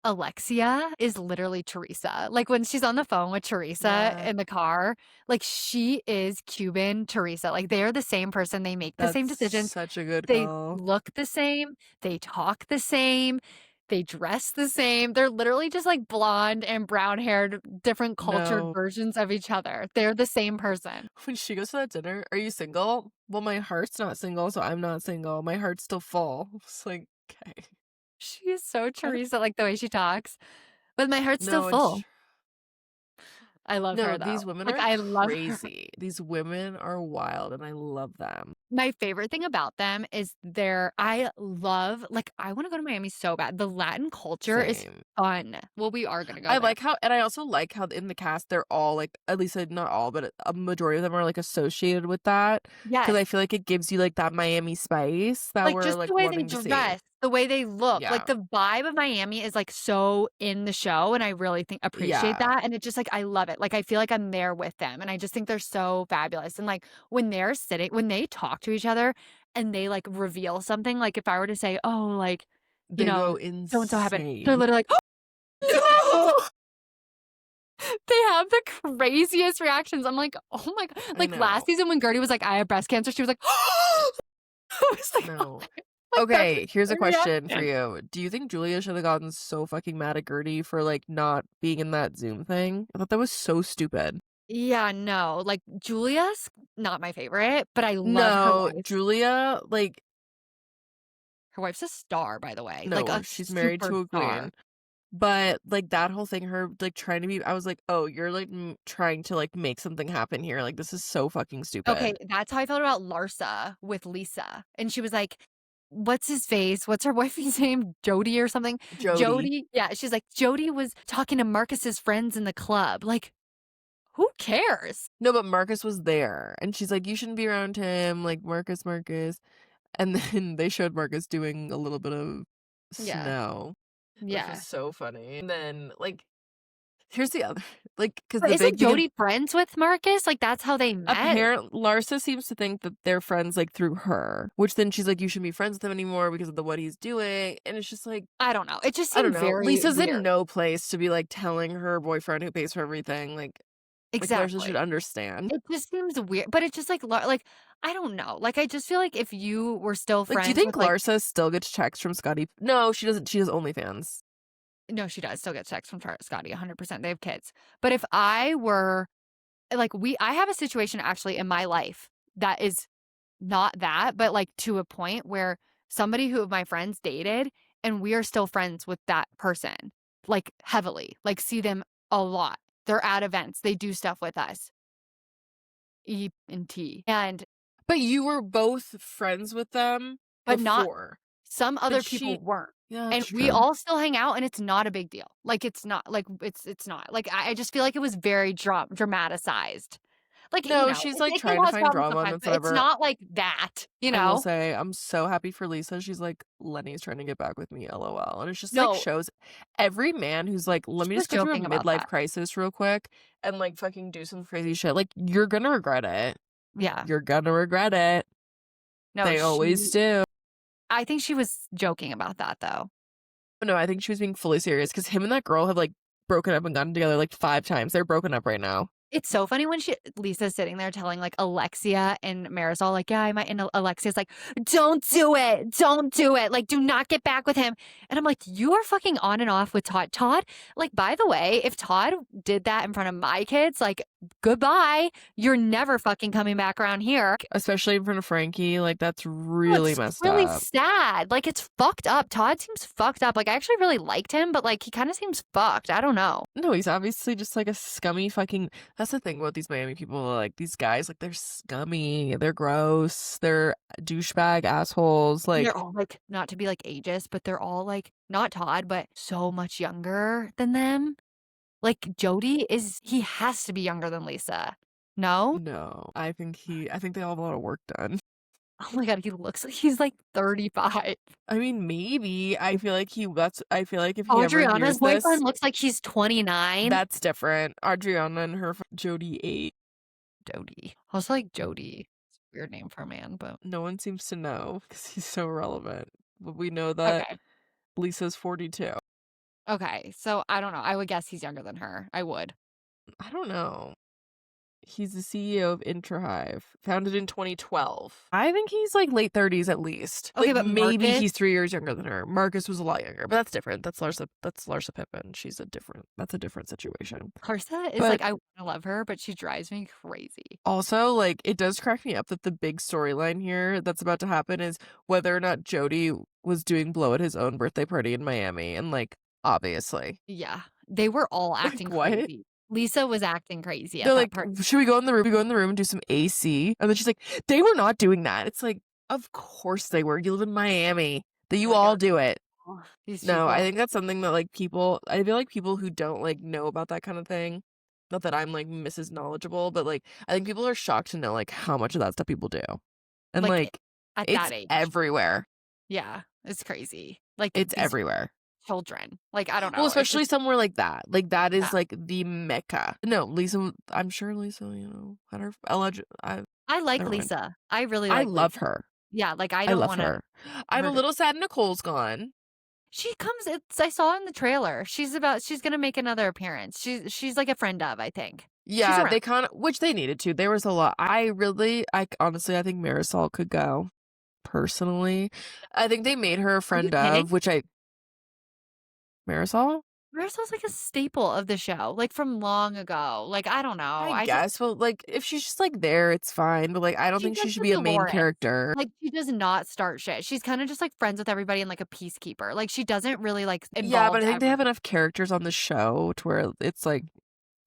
[SPEAKER 2] Alexia is literally Teresa. Like, when she's on the phone with Teresa
[SPEAKER 1] Yeah,
[SPEAKER 2] in the car, like, she is Cuban Teresa. Like, they are the same person, they make the same
[SPEAKER 1] that's
[SPEAKER 2] decisions,
[SPEAKER 1] such a good
[SPEAKER 2] they
[SPEAKER 1] call.
[SPEAKER 2] look the same, they talk the same, they dress the same. They're literally just, like, blonde and brown-haired, different cultured
[SPEAKER 1] No.
[SPEAKER 2] versions of each other. They're the same person.
[SPEAKER 1] When she goes to that dinner, "Are you single?" "Well, my heart's not single, so I'm not single. My heart's still full." It's like, "Okay."
[SPEAKER 2] She is so Teresa, like, the way she talks. But my heart's still
[SPEAKER 1] No, it's
[SPEAKER 2] full.
[SPEAKER 1] tr
[SPEAKER 2] I love
[SPEAKER 1] no,
[SPEAKER 2] her,
[SPEAKER 1] these
[SPEAKER 2] though.
[SPEAKER 1] women
[SPEAKER 2] Like,
[SPEAKER 1] are
[SPEAKER 2] I love her.
[SPEAKER 1] crazy. These women are wild, and I love them.
[SPEAKER 2] My favorite thing about them is I love like, I wanna go to Miami so bad. The Latin culture is
[SPEAKER 1] Same.
[SPEAKER 2] fun. Well, we are gonna go
[SPEAKER 1] I
[SPEAKER 2] there.
[SPEAKER 1] like how and I also like how in the cast, they're all, like at least, not all, but a majority of them are, like, associated with that because
[SPEAKER 2] Yes.
[SPEAKER 1] I feel like it gives you, like, that Miami spice that
[SPEAKER 2] Like,
[SPEAKER 1] we're,
[SPEAKER 2] just the
[SPEAKER 1] like,
[SPEAKER 2] way they
[SPEAKER 1] wanting to see.
[SPEAKER 2] dress, the way they look, like,
[SPEAKER 1] Yeah.
[SPEAKER 2] the vibe of Miami is, like, so in the show, and I really appreciate
[SPEAKER 1] Yeah.
[SPEAKER 2] that, and it just, like, I love it. Like, I feel like I'm there with them, and I just think they're so fabulous, and, like, when they talk to each other and they, like, reveal something, like, if I were to say, "Oh, like, you
[SPEAKER 1] They go
[SPEAKER 2] know, so and so happened," they're
[SPEAKER 1] insane.
[SPEAKER 2] literally like,
[SPEAKER 1] No!
[SPEAKER 2] they have the craziest reactions. I'm like, "Oh my god."
[SPEAKER 1] I
[SPEAKER 2] Like, last
[SPEAKER 1] know.
[SPEAKER 2] season when Gertie was like, "I have breast cancer," she was like, I was like, "Oh
[SPEAKER 1] No.
[SPEAKER 2] my," like, that's
[SPEAKER 1] Okay, here's a
[SPEAKER 2] her
[SPEAKER 1] question for
[SPEAKER 2] reaction.
[SPEAKER 1] you. Do you think Julia should have gotten so fucking mad at Gertie for, like, not being in that Zoom thing? I thought that was so stupid.
[SPEAKER 2] Yeah, no, like, Julia's not my favorite, but I love her
[SPEAKER 1] No,
[SPEAKER 2] wife.
[SPEAKER 1] Julia, like
[SPEAKER 2] Her wife's a star, by the way, like,
[SPEAKER 1] no,
[SPEAKER 2] a
[SPEAKER 1] she's married to a
[SPEAKER 2] superstar.
[SPEAKER 1] queen. But, like, that whole thing, her, like, trying to be I was like, "Oh, you're, like, trying to, like, make something happen here, like, this is so fucking
[SPEAKER 2] Okay,
[SPEAKER 1] stupid."
[SPEAKER 2] that's how I felt about Larsa with Lisa, and she was like, "What's his face? What's her boyfriend's name? Jody or something?"
[SPEAKER 1] Jody.
[SPEAKER 2] Jody, yeah, she's like, "Jody was talking to Marcus's friends in the club." Like, Who cares?
[SPEAKER 1] No, but Marcus was there, and she's like, "You shouldn't be around him, like, Marcus, Marcus." And then they showed Marcus doing a little bit of
[SPEAKER 2] Yeah.
[SPEAKER 1] snow, which was
[SPEAKER 2] Yeah.
[SPEAKER 1] so funny. And then, like, here's the other like, because
[SPEAKER 2] But
[SPEAKER 1] the
[SPEAKER 2] isn't
[SPEAKER 1] big because
[SPEAKER 2] Jody friends with Marcus? Like, that's how they met?
[SPEAKER 1] apparent Larsa seems to think that they're friends, like, through her, which then she's like, "You shouldn't be friends with him anymore because of what he's doing." And it's just like,
[SPEAKER 2] I don't know. It just
[SPEAKER 1] I don't
[SPEAKER 2] seemed
[SPEAKER 1] know.
[SPEAKER 2] very
[SPEAKER 1] Lisa's in
[SPEAKER 2] weird.
[SPEAKER 1] no place to be, like, telling her boyfriend who pays for everything, like, Larsa should
[SPEAKER 2] Exactly.
[SPEAKER 1] understand.
[SPEAKER 2] It just seems weird, but it's just like, I don't know. Like, I just feel like if you were still
[SPEAKER 1] Like, do you
[SPEAKER 2] friends
[SPEAKER 1] think
[SPEAKER 2] with, like
[SPEAKER 1] Larsa still gets checks from Scotty? No, she doesn't. She does OnlyFans.
[SPEAKER 2] no, she does still get texts from Scotty, 100%. They have kids. But if I were like, I have a situation actually in my life that is not that, but, like, to a point where somebody who my friends dated, and we are still friends with that person, like, heavily, like, see them a lot. They're at events, they do stuff with us, E and T, and
[SPEAKER 1] But you were both friends with them
[SPEAKER 2] but not
[SPEAKER 1] before.
[SPEAKER 2] some
[SPEAKER 1] But
[SPEAKER 2] other people
[SPEAKER 1] she
[SPEAKER 2] weren't.
[SPEAKER 1] Yeah,
[SPEAKER 2] And
[SPEAKER 1] that's
[SPEAKER 2] we
[SPEAKER 1] true.
[SPEAKER 2] all still hang out, and it's not a big deal. Like, it's not like, it's not. Like, I just feel like it was very dramatized. Like,
[SPEAKER 1] No, she's, like,
[SPEAKER 2] it can
[SPEAKER 1] trying to
[SPEAKER 2] cause
[SPEAKER 1] find
[SPEAKER 2] problems
[SPEAKER 1] drama, and
[SPEAKER 2] sometimes,
[SPEAKER 1] that's
[SPEAKER 2] but it's
[SPEAKER 1] whatever.
[SPEAKER 2] not like that, you
[SPEAKER 1] I will
[SPEAKER 2] know?
[SPEAKER 1] say, I'm so happy for Lisa. She's like, "Lenny's trying to get back with me, LOL." And it's just, like,
[SPEAKER 2] No,
[SPEAKER 1] shows every man who's like, "Let
[SPEAKER 2] she
[SPEAKER 1] me
[SPEAKER 2] was
[SPEAKER 1] just go through a
[SPEAKER 2] joking about
[SPEAKER 1] midlife
[SPEAKER 2] that.
[SPEAKER 1] crisis real quick and, like, fucking do some crazy shit," like, you're gonna regret it.
[SPEAKER 2] Yeah.
[SPEAKER 1] You're gonna regret it.
[SPEAKER 2] No,
[SPEAKER 1] They always do.
[SPEAKER 2] I think she was joking about that, though.
[SPEAKER 1] No, I think she was being fully serious because him and that girl have, like, broken up and gotten together, like, 5 times. They're broken up right now.
[SPEAKER 2] It's so funny when Lisa's sitting there telling, like, Alexia and Marisol, like, "Yeah, I might," and Alexia's like, "Don't do it. Don't do it. Like, do not get back with him." And I'm like, "You are fucking on and off with Todd." Todd, like, by the way, if Todd did that in front of my kids, like, goodbye. You're never fucking coming back around here.
[SPEAKER 1] Especially in front of Frankie, like, that's
[SPEAKER 2] No,
[SPEAKER 1] really
[SPEAKER 2] it's
[SPEAKER 1] messed
[SPEAKER 2] really
[SPEAKER 1] up.
[SPEAKER 2] sad. Like, it's fucked up. Todd seems fucked up. Like, I actually really liked him, but, like, he kinda seems fucked. I don't know.
[SPEAKER 1] No, he's obviously just, like, a scummy fucking that's the thing about these Miami people, like, these guys, like, they're scummy, they're gross, they're douchebag assholes,
[SPEAKER 2] And
[SPEAKER 1] like
[SPEAKER 2] they're all, like, not to be, like, ageist, but they're all, like, not Todd, but so much younger than them. Like, Jody he has to be younger than Lisa. No?
[SPEAKER 1] no, I think they all have a lot of work done.
[SPEAKER 2] Oh my god, he looks like he's, like, 35.
[SPEAKER 1] I mean, maybe, I feel like if he ever
[SPEAKER 2] Adriana's
[SPEAKER 1] hears this,
[SPEAKER 2] boyfriend looks like he's 29.
[SPEAKER 1] that's different. Adriana and her Jody 8.
[SPEAKER 2] Jody. Also, like, Jody. It's a weird name for a man, but
[SPEAKER 1] No one seems to know because he's so irrelevant, but we know that
[SPEAKER 2] okay.
[SPEAKER 1] Lisa's 42.
[SPEAKER 2] Okay, so I don't know. I would guess he's younger than her. I would.
[SPEAKER 1] I don't know. He's the CEO of Intrahive, founded in 2012. I think he's, like, late 30s at least.
[SPEAKER 2] Okay,
[SPEAKER 1] Like,
[SPEAKER 2] but
[SPEAKER 1] maybe
[SPEAKER 2] Marcus
[SPEAKER 1] he's 3 years younger than her. Marcus was a lot younger, but that's different. That's Larsa Pippen. That's a different situation.
[SPEAKER 2] Larsa is
[SPEAKER 1] But
[SPEAKER 2] like, I wanna love her, but she drives me crazy.
[SPEAKER 1] also, like, it does crack me up that the big storyline here that's about to happen is whether or not Jody was doing blow at his own birthday party in Miami, and, like, obviously.
[SPEAKER 2] Yeah, they were all acting
[SPEAKER 1] Like, what?
[SPEAKER 2] crazy. Lisa was acting crazy
[SPEAKER 1] They're
[SPEAKER 2] at that
[SPEAKER 1] like,
[SPEAKER 2] party.
[SPEAKER 1] "Should we go in the room? We go in the room and do some AC?" And then she's like, "They were not doing that." It's like, of course they were. You live in Miami. That
[SPEAKER 2] Oh
[SPEAKER 1] you
[SPEAKER 2] my
[SPEAKER 1] all
[SPEAKER 2] god,
[SPEAKER 1] do it.
[SPEAKER 2] these
[SPEAKER 1] No, I
[SPEAKER 2] people.
[SPEAKER 1] think that's something that, like, I feel like people who don't, like, know about that kind of thing, not that I'm, like, Mrs. Knowledgeable, but, like, I think people are shocked to know, like, how much of that stuff people do. And,
[SPEAKER 2] Like,
[SPEAKER 1] like,
[SPEAKER 2] at
[SPEAKER 1] it's
[SPEAKER 2] that age.
[SPEAKER 1] everywhere.
[SPEAKER 2] Yeah, it's crazy. Like,
[SPEAKER 1] It's
[SPEAKER 2] these
[SPEAKER 1] everywhere.
[SPEAKER 2] children. Like, I don't
[SPEAKER 1] Well,
[SPEAKER 2] know, it's
[SPEAKER 1] especially
[SPEAKER 2] just
[SPEAKER 1] somewhere like that. Like, that
[SPEAKER 2] yeah.
[SPEAKER 1] is, like, the mecca. No, Lisa I'm sure Lisa, had her
[SPEAKER 2] I like
[SPEAKER 1] never mind.
[SPEAKER 2] Lisa. I really
[SPEAKER 1] I
[SPEAKER 2] like
[SPEAKER 1] love
[SPEAKER 2] Lisa.
[SPEAKER 1] her.
[SPEAKER 2] Yeah, like, I
[SPEAKER 1] I
[SPEAKER 2] don't
[SPEAKER 1] love
[SPEAKER 2] wanna
[SPEAKER 1] her. I'm a
[SPEAKER 2] her to
[SPEAKER 1] little sad Nicole's gone.
[SPEAKER 2] she comes I saw in the trailer. She's gonna make another appearance. She's like a friend of, I think. She's
[SPEAKER 1] Yeah,
[SPEAKER 2] around.
[SPEAKER 1] they kinda which they needed to. There was a lot. Honestly, I think Marisol could go, personally. I think they made her a
[SPEAKER 2] Are you
[SPEAKER 1] friend
[SPEAKER 2] kidding?
[SPEAKER 1] of, which I Marisol?
[SPEAKER 2] Marisol's like a staple of the show, like, from long ago. Like, I don't know.
[SPEAKER 1] I guess, well, like, if she's just, like, there, it's fine, but, like, I don't
[SPEAKER 2] She
[SPEAKER 1] think she
[SPEAKER 2] does
[SPEAKER 1] should
[SPEAKER 2] with
[SPEAKER 1] be a main
[SPEAKER 2] Dolores.
[SPEAKER 1] character.
[SPEAKER 2] Like, she does not start shit. She's kinda just, like, friends with everybody and, like, a peacekeeper. Like, she doesn't really, like,
[SPEAKER 1] Yeah, but
[SPEAKER 2] involve
[SPEAKER 1] I think they
[SPEAKER 2] every
[SPEAKER 1] have enough characters on the show to where it's, like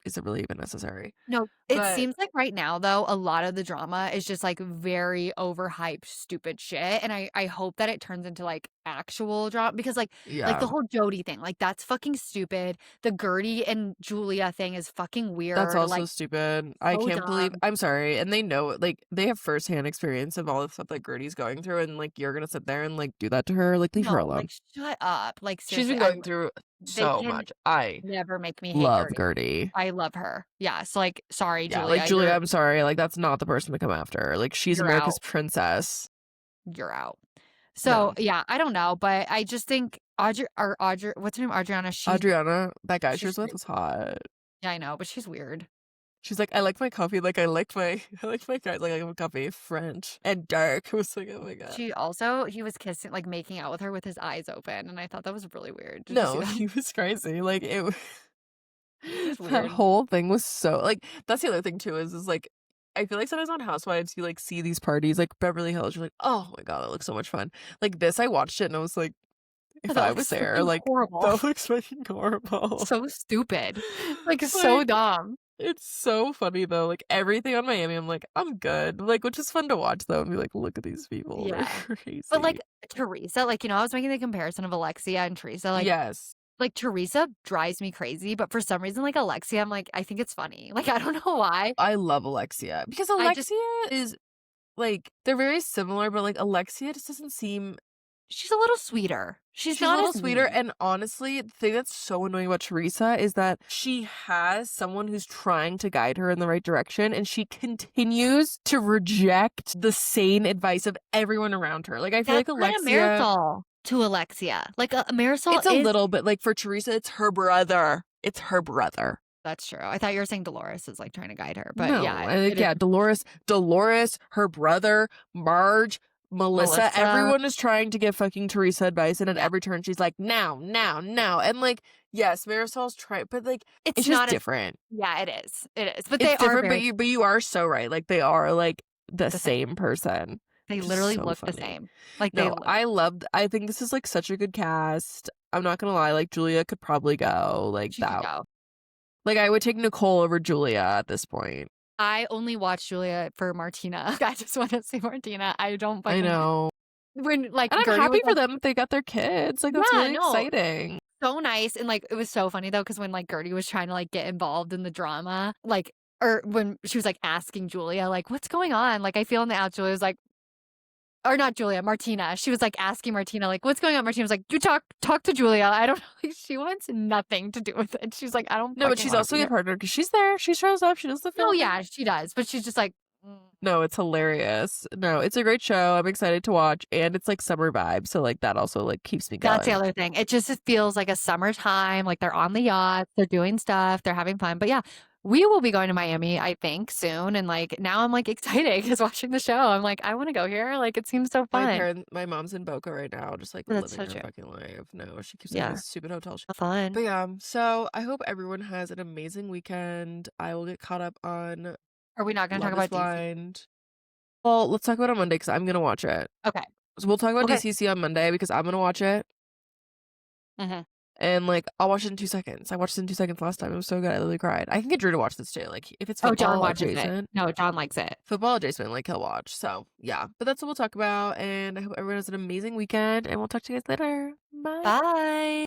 [SPEAKER 1] is it really even necessary?
[SPEAKER 2] No, it
[SPEAKER 1] But
[SPEAKER 2] seems like right now, though, a lot of the drama is just, like, very overhyped, stupid shit, and I hope that it turns into, like, actual drama because, like,
[SPEAKER 1] yeah,
[SPEAKER 2] the whole Jody thing, like, that's fucking stupid. The Gertie and Julia thing is fucking
[SPEAKER 1] that's
[SPEAKER 2] weird,
[SPEAKER 1] also
[SPEAKER 2] like,
[SPEAKER 1] stupid. I
[SPEAKER 2] so
[SPEAKER 1] can't believe
[SPEAKER 2] dumb.
[SPEAKER 1] I'm sorry, and they know it, like, they have firsthand experience of all the stuff that Gertie's going through, and, like, you're gonna sit there and, like, do that to her? Like, leave her
[SPEAKER 2] No,
[SPEAKER 1] alone.
[SPEAKER 2] like, shut up. Like,
[SPEAKER 1] She's
[SPEAKER 2] seriously,
[SPEAKER 1] been going through
[SPEAKER 2] they
[SPEAKER 1] so
[SPEAKER 2] can
[SPEAKER 1] much. I
[SPEAKER 2] never make me hate
[SPEAKER 1] love
[SPEAKER 2] Gertie.
[SPEAKER 1] Gertie.
[SPEAKER 2] I love her. Yeah, so, like, sorry,
[SPEAKER 1] Yeah, like,
[SPEAKER 2] Julia,
[SPEAKER 1] Julia, I'm sorry, like, that's not the person to come after. Like, she's
[SPEAKER 2] you're
[SPEAKER 1] America's
[SPEAKER 2] out.
[SPEAKER 1] princess.
[SPEAKER 2] You're out. So,
[SPEAKER 1] No.
[SPEAKER 2] yeah, I don't know, but I just think Audrey what's her name? Adriana,
[SPEAKER 1] Adriana, that guy she
[SPEAKER 2] she's
[SPEAKER 1] was with
[SPEAKER 2] crazy.
[SPEAKER 1] was hot.
[SPEAKER 2] Yeah, I know, but she's weird.
[SPEAKER 1] She's like, "I like my coffee like I like my I like my guys like I like my coffee French and dark." I was like, "Oh my god."
[SPEAKER 2] He was kissing, like, making out with her with his eyes open, and I thought that was really weird. Did you see
[SPEAKER 1] No,
[SPEAKER 2] that?
[SPEAKER 1] he was crazy. Like, it
[SPEAKER 2] It's
[SPEAKER 1] that
[SPEAKER 2] weird.
[SPEAKER 1] whole thing was so like, that's the other thing too is, like, I feel like sometimes on Housewives, you, like, see these parties, like Beverly Hills, you're like, "Oh my god, that looks so much fun." Like, this, I watched it and I was like,
[SPEAKER 2] Oh,
[SPEAKER 1] "If
[SPEAKER 2] that
[SPEAKER 1] I
[SPEAKER 2] looks
[SPEAKER 1] was there,
[SPEAKER 2] fucking
[SPEAKER 1] like,
[SPEAKER 2] horrible.
[SPEAKER 1] that looks fucking horrible."
[SPEAKER 2] So stupid. Like, so
[SPEAKER 1] Like,
[SPEAKER 2] dumb.
[SPEAKER 1] it's so funny though, like, everything on Miami, I'm like, "I'm good." Like, which is fun to watch though and be like, "Look at these people, they're
[SPEAKER 2] Yeah. But,
[SPEAKER 1] crazy."
[SPEAKER 2] like, Teresa, like, I was making the comparison of Alexia and Teresa,
[SPEAKER 1] Yes.
[SPEAKER 2] like, Teresa drives me crazy, but for some reason, like, Alexia, I'm like, I think it's funny. Like, I don't know why.
[SPEAKER 1] I love Alexia because
[SPEAKER 2] I just
[SPEAKER 1] Alexia is like they're very similar, but like Alexia just doesn't seem
[SPEAKER 2] she's a little sweeter. She's
[SPEAKER 1] she's a
[SPEAKER 2] not
[SPEAKER 1] little
[SPEAKER 2] as
[SPEAKER 1] sweeter.
[SPEAKER 2] mean.
[SPEAKER 1] And honestly, the thing that's so annoying about Teresa is that she has someone who's trying to guide her in the right direction, and she continues to reject the sane advice of everyone around her. Like I feel like
[SPEAKER 2] That's kinda
[SPEAKER 1] Alexia,
[SPEAKER 2] Marisol to Alexia. Like, Marisol
[SPEAKER 1] it's a
[SPEAKER 2] is
[SPEAKER 1] little bit like for Teresa, it's her brother. It's her brother.
[SPEAKER 2] that's true. I thought you were saying Dolores is, like, trying to guide her, but
[SPEAKER 1] No,
[SPEAKER 2] yeah,
[SPEAKER 1] I think
[SPEAKER 2] it is
[SPEAKER 1] yeah, Dolores, her brother, Marge, Melissa,
[SPEAKER 2] Melissa.
[SPEAKER 1] everyone is trying to give fucking Teresa advice, and at
[SPEAKER 2] Yeah.
[SPEAKER 1] every turn she's like, "Now, now, now," and like, yes, Marisol's trying, but like,
[SPEAKER 2] It's
[SPEAKER 1] it's just
[SPEAKER 2] not as
[SPEAKER 1] different.
[SPEAKER 2] yeah, it is. It is. But
[SPEAKER 1] It's
[SPEAKER 2] they are
[SPEAKER 1] different,
[SPEAKER 2] very
[SPEAKER 1] but you are so right. Like they are like the
[SPEAKER 2] the same.
[SPEAKER 1] same person,
[SPEAKER 2] They
[SPEAKER 1] which is
[SPEAKER 2] literally
[SPEAKER 1] so
[SPEAKER 2] look the
[SPEAKER 1] funny.
[SPEAKER 2] same. Like, they
[SPEAKER 1] No,
[SPEAKER 2] literally
[SPEAKER 1] I loved. I think this is like such a good cast. I'm not gonna lie. Like Julia could probably go like
[SPEAKER 2] she could
[SPEAKER 1] that.
[SPEAKER 2] go.
[SPEAKER 1] Like I would take Nicole over Julia at this point.
[SPEAKER 2] I only watch Julia for Martina. I just wanna see Martina. I don't
[SPEAKER 1] I
[SPEAKER 2] fucking
[SPEAKER 1] know.
[SPEAKER 2] when, like,
[SPEAKER 1] And I'm
[SPEAKER 2] Gertie was
[SPEAKER 1] happy for
[SPEAKER 2] like
[SPEAKER 1] them that they got their kids, like, that's
[SPEAKER 2] yeah,
[SPEAKER 1] really
[SPEAKER 2] no,
[SPEAKER 1] exciting.
[SPEAKER 2] so nice, and, like, it was so funny, though, because when, like, Gertie was trying to, like, get involved in the drama, like or when she was, like, asking Julia, like, "What's going on?" Like, I feel in the out Julia was like or not Julia, Martina. She was, like, asking Martina, like, "What's going on?" Martina was like, "You talk to Julia." I don't know, like, she wants nothing to do with it. She's like, "I don't
[SPEAKER 1] No, but
[SPEAKER 2] fucking
[SPEAKER 1] she's
[SPEAKER 2] wanna
[SPEAKER 1] also
[SPEAKER 2] be
[SPEAKER 1] a good
[SPEAKER 2] here."
[SPEAKER 1] partner because she's there, she shows up, she does the
[SPEAKER 2] No,
[SPEAKER 1] filming.
[SPEAKER 2] yeah, she does, but she's just like, "Mm."
[SPEAKER 1] No, it's hilarious. No, it's a great show, I'm excited to watch, and it's, like, summer vibes, so, like, that also, like, keeps me
[SPEAKER 2] That's the
[SPEAKER 1] going.
[SPEAKER 2] other thing. It feels like a summertime, like, they're on the yacht, they're doing stuff, they're having fun, but yeah, we will be going to Miami, I think, soon, and, like, now I'm, like, excited because watching the show, I'm like, "I wanna go here." Like, it seems so fun.
[SPEAKER 1] My mom's in Boca right now, just, like,
[SPEAKER 2] That's
[SPEAKER 1] living
[SPEAKER 2] so
[SPEAKER 1] her
[SPEAKER 2] true.
[SPEAKER 1] fucking life. No, she keeps getting
[SPEAKER 2] Yeah,
[SPEAKER 1] this stupid hotel sh
[SPEAKER 2] fun.
[SPEAKER 1] but, yeah, so I hope everyone has an amazing weekend. I will get caught up on
[SPEAKER 2] Are we not gonna talk
[SPEAKER 1] Love is
[SPEAKER 2] about DC?
[SPEAKER 1] Blind. Well, let's talk about it on Monday because 'cause I'm gonna watch it.
[SPEAKER 2] Okay.
[SPEAKER 1] So we'll talk about
[SPEAKER 2] Okay.
[SPEAKER 1] DCC on Monday because I'm gonna watch it.
[SPEAKER 2] Mhm.
[SPEAKER 1] And, like, I'll watch it in 2 seconds. I watched it in 2 seconds last time, it was so good, I literally cried. I can get Drew to watch this too, like, if it's
[SPEAKER 2] Oh, John
[SPEAKER 1] football
[SPEAKER 2] watches it.
[SPEAKER 1] adjacent
[SPEAKER 2] No, John likes it.
[SPEAKER 1] like, he'll watch, so, yeah. But that's what we'll talk about, and I hope everyone has an amazing weekend, and we'll talk to you guys later. Bye.
[SPEAKER 2] Bye.